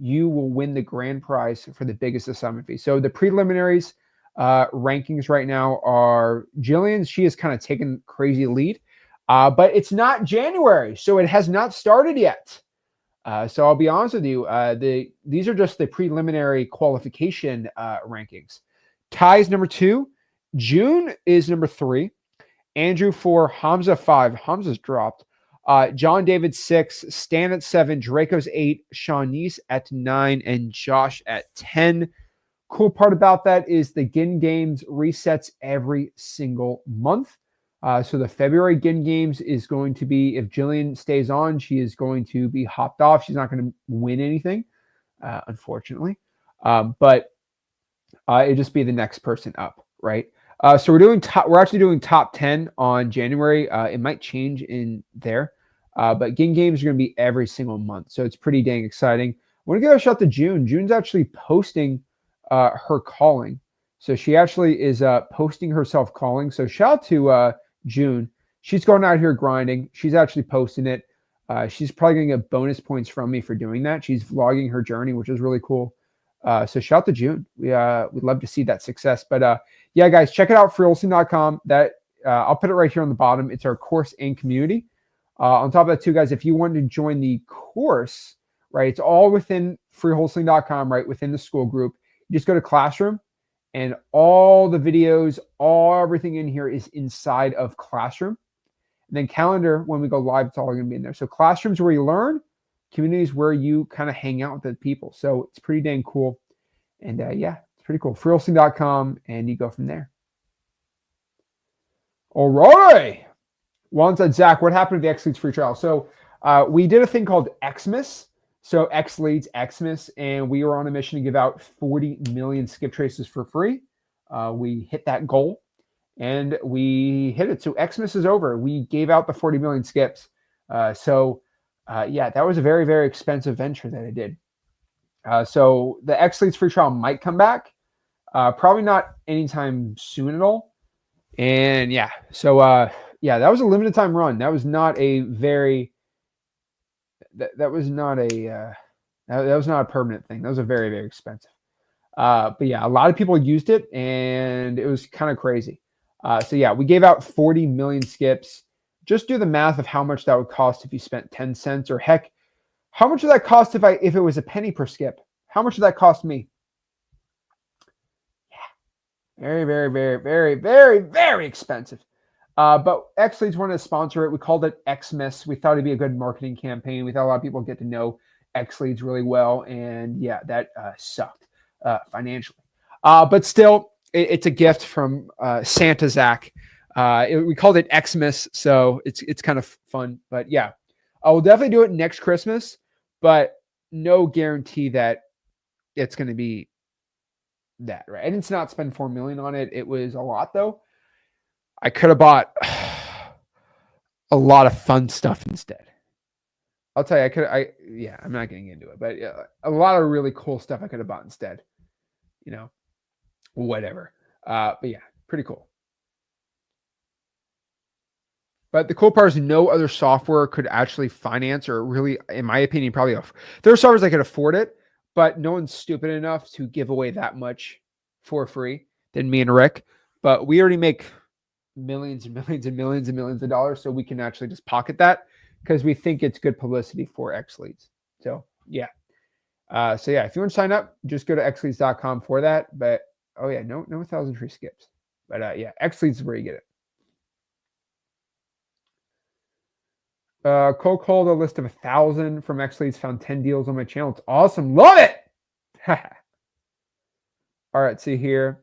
you will win the grand prize for the biggest assignment fee. So the preliminaries rankings right now are Jillian. She has kind of taken crazy lead, but it's not January, so it has not started yet. So I'll be honest with you, these are just the preliminary qualification rankings. Ty is number 2. June is number 3. Andrew 4. Hamza 5. Hamza's dropped. John David 6. Stan at 7. Draco's 8. Shawnice at 9. And Josh at 10. Cool part about that is the Ginn Games resets every single month. So the February Ginn Games is going to be, if Jillian stays on, she is going to be hopped off. She's not going to win anything, unfortunately. But it'd just be the next person up, right? So we're actually doing top 10 on January. It might change in there, but Ginn Games are going to be every single month. So it's pretty dang exciting. I want to give a shout to June. June's actually posting her calling. So she actually is posting herself calling. So shout out to June. She's going out here grinding. She's actually posting it. She's probably going to get bonus points from me for doing that. She's vlogging her journey, which is really cool. So shout out to June. We'd love to see that success. But yeah, guys, check it out, freewholesaling.com. That I'll put it right here on the bottom. It's our course and community. On top of that, too, guys, if you want to join the course, right, it's all within freewholesaling.com, right, within the school group. You just go to Classroom, and all the videos, everything in here is inside of Classroom. And then Calendar, when we go live, it's all going to be in there. So Classroom's where you learn. Community is where you kind of hang out with the people. So it's pretty dang cool. And yeah, it's pretty cool. freewholesaling.com, and you go from there. All right. Juan said, Zach, what happened to the X Leads free trial? So we did a thing called Xmas. So X Leads, Xmas, and we were on a mission to give out 40 million skip traces for free. We hit that goal, and we hit it. So Xmas is over. We gave out the 40 million skips. Yeah, that was a very, very expensive venture that I did. So the X Leads free trial might come back. Probably not anytime soon at all. And yeah, so yeah, that was a limited time run. That was not a very that was not a that was not a permanent thing. That was a very, very expensive. But yeah, a lot of people used it, and it was kind of crazy. So yeah, we gave out 40 million skips. Just do the math of how much that would cost if you spent 10 cents, or heck, how much would that cost if it was a penny per skip? How much would that cost me? Yeah, very, very, very, very, very, very expensive. But X Leads wanted to sponsor it. We called it Xmas. We thought it'd be a good marketing campaign. We thought a lot of people get to know X Leads really well, and yeah, that sucked financially. But still, it's a gift from Santa Zach. We called it Xmas, so it's kind of fun. But yeah, I will definitely do it next Christmas, but no guarantee that it's going to be that, right? I didn't not spend $4 million on it. It was a lot though. I could have bought a lot of fun stuff instead. I'll tell you, I'm not getting into it, but yeah, a lot of really cool stuff I could have bought instead. You know, whatever. But yeah, pretty cool. But the cool part is no other software could actually finance, or really, in my opinion, probably there are softwares that could afford it, but no one's stupid enough to give away that much for free than me and Rick. But we already make millions and millions and millions and millions of dollars, so we can actually just pocket that because we think it's good publicity for X Leads. So yeah. So yeah, if you want to sign up, just go to xleads.com for that. But oh yeah, no 1,000 free skips. But yeah, X Leads is where you get it. Cold called a list of 1,000 from X Leads, found 10 deals on my channel. It's awesome. Love it. All right, see here.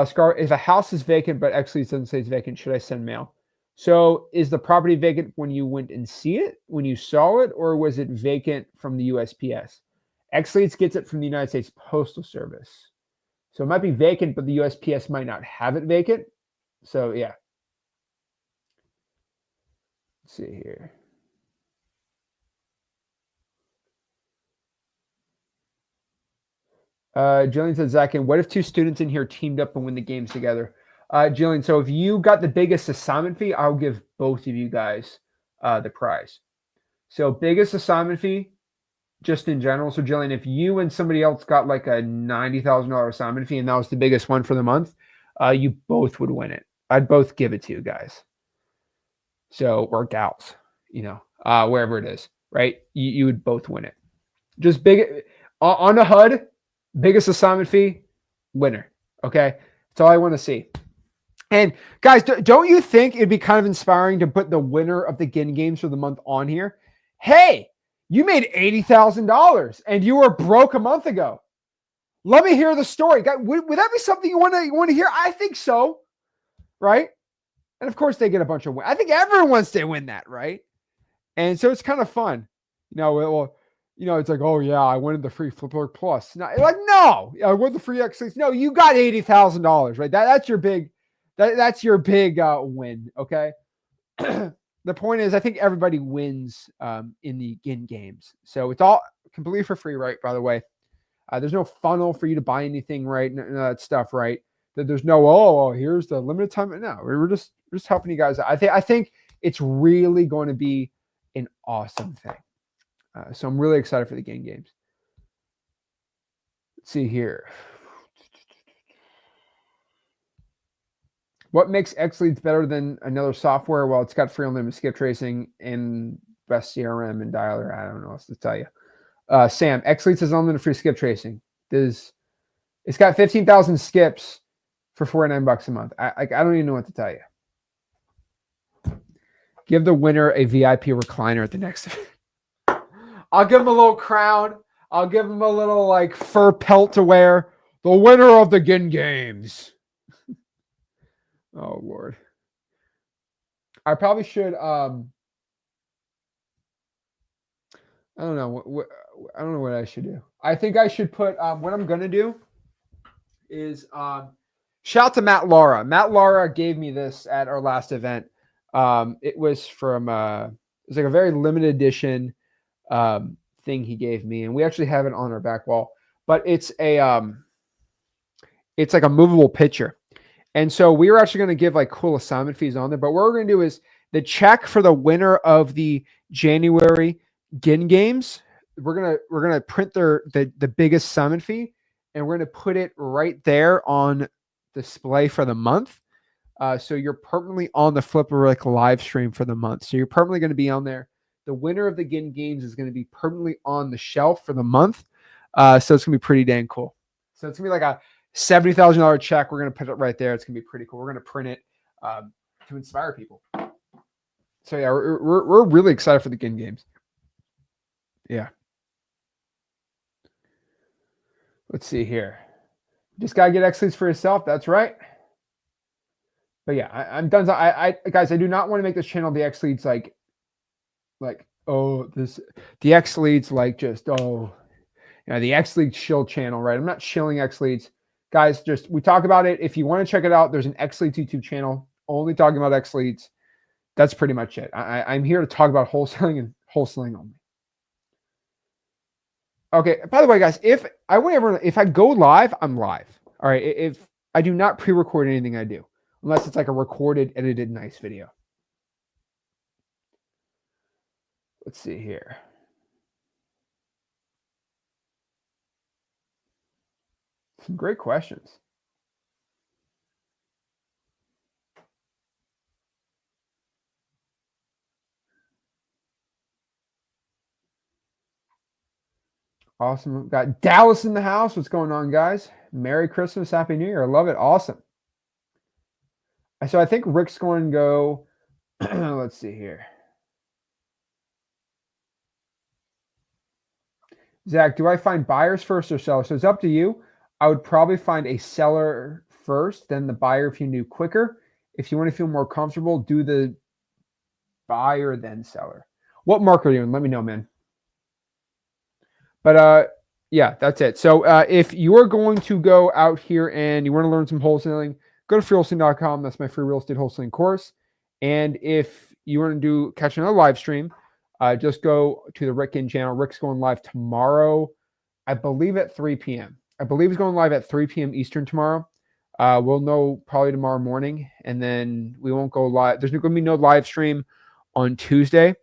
Scar, if a house is vacant but X Leads doesn't say it's vacant, should I send mail? So is the property vacant when you went and see it, when you saw it, or was it vacant from the USPS? X Leads gets it from the United States Postal Service. So it might be vacant, but the USPS might not have it vacant. So yeah. Let's see here. Jillian said, Zach, and what if two students in here teamed up and win the games together? Jillian, so if you got the biggest assignment fee, I'll give both of you guys the prize. So biggest assignment fee, just in general. So Jillian, if you and somebody else got like a $90,000 assignment fee and that was the biggest one for the month, you both would win it. I'd both give it to you guys. So, or gals, wherever it is, right? You would both win it. Just big on the HUD, biggest assignment fee, winner. Okay. That's all I want to see. And guys, don't you think it'd be kind of inspiring to put the winner of the Ginn games for the month on here? Hey, you made $80,000 and you were broke a month ago. Let me hear the story. Would that be something you want to hear? I think so. Right. And of course they get a bunch of wins. I think everyone wants to win that. Right. And so it's kind of fun. It's like, oh yeah, I wanted the free Flipper Plus. No, I won the free X6. No, you got $80,000, right? That's your big, that's your big win. Okay. The point is, I think everybody wins in the Ginn games, so it's all completely for free, right? By the way, there's no funnel for you to buy anything, right? None of that stuff, right? There's no here's the limited time. No, we're just helping you guys. I think it's really going to be an awesome thing. So I'm really excited for the Ginn games. Let's see here. What makes X Leads better than another software? Well, it's got free unlimited skip tracing and best CRM and dialer. I don't know what else to tell you. Sam, X Leads has unlimited free skip tracing. It's got 15,000 skips for $49 a month. I don't even know what to tell you. Give the winner a VIP recliner at the next event. I'll give him a little crown. I'll give him a little like fur pelt to wear. The winner of the Ginn games. Oh Lord. I probably should. I don't know. I don't know what I should do. I think I should put. What I'm gonna do is shout out to Matt Lara. Matt Lara gave me this at our last event. It was from. It was like a very limited edition. Thing he gave me, and we actually have it on our back wall, but it's like a movable picture. And so we were actually going to give like cool assignment fees on there, but what we're going to do is the check for the winner of the January Ginn games. We're going to print the biggest assignment fee, and we're going to put it right there on display for the month. So you're permanently on the Flipper like live stream for the month. So you're permanently going to be on there. The winner of the Ginn games is going to be permanently on the shelf for the month. So it's going to be pretty dang cool. So it's going to be like a $70,000 check. We're going to put it right there. It's going to be pretty cool. We're going to print it to inspire people. So yeah, we're really excited for the Ginn games. Yeah. Let's see here. Just got to get X Leads for yourself. That's right. But yeah, I'm done. Guys, I do not want to make this channel the X leads like oh this the X leads like just the X Leads shill channel, right? I'm not shilling X Leads. Guys, just we talk about it. If you want to check it out, there's an X Leads YouTube channel only talking about X Leads. That's pretty much it. I'm here to talk about wholesaling and wholesaling only. Okay. By the way, guys, if I go live, I'm live. All right. If I do not pre-record anything I do, unless it's like a recorded, edited, nice video. Let's see here. Some great questions. Awesome. We've got Dallas in the house. What's going on, guys? Merry Christmas. Happy New Year. I love it. Awesome. So I think Rick's going to go. Let's see here. Zach, do I find buyers first or sellers? So it's up to you. I would probably find a seller first, then the buyer if you knew quicker. If you want to feel more comfortable, do the buyer, then seller. What market are you in? Let me know, man. But yeah, that's it. So if you are going to go out here and you want to learn some wholesaling, go to freewholesaling.com. That's my free real estate wholesaling course. And if you want to catch another live stream, just go to the Rick Ginn channel. Rick's going live tomorrow, I believe at 3 p.m. I believe he's going live at 3 p.m. Eastern tomorrow. We'll know probably tomorrow morning, and then we won't go live. There's going to be no live stream on Tuesday.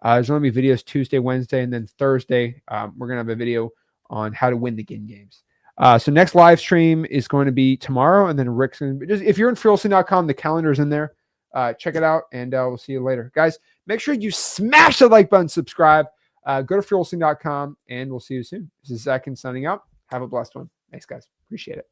There's going to be videos Tuesday, Wednesday, and then Thursday. We're going to have a video on how to win the Ginn games. So next live stream is going to be tomorrow, and then Rick's going to be, if you're in freewholesaling.com, the calendar is in there. Check it out, and we'll see you later. Guys, make sure you smash the like button, subscribe. Go to freewholesaling.com, and we'll see you soon. This is Zach Ginn signing out. Have a blessed one. Thanks, guys. Appreciate it.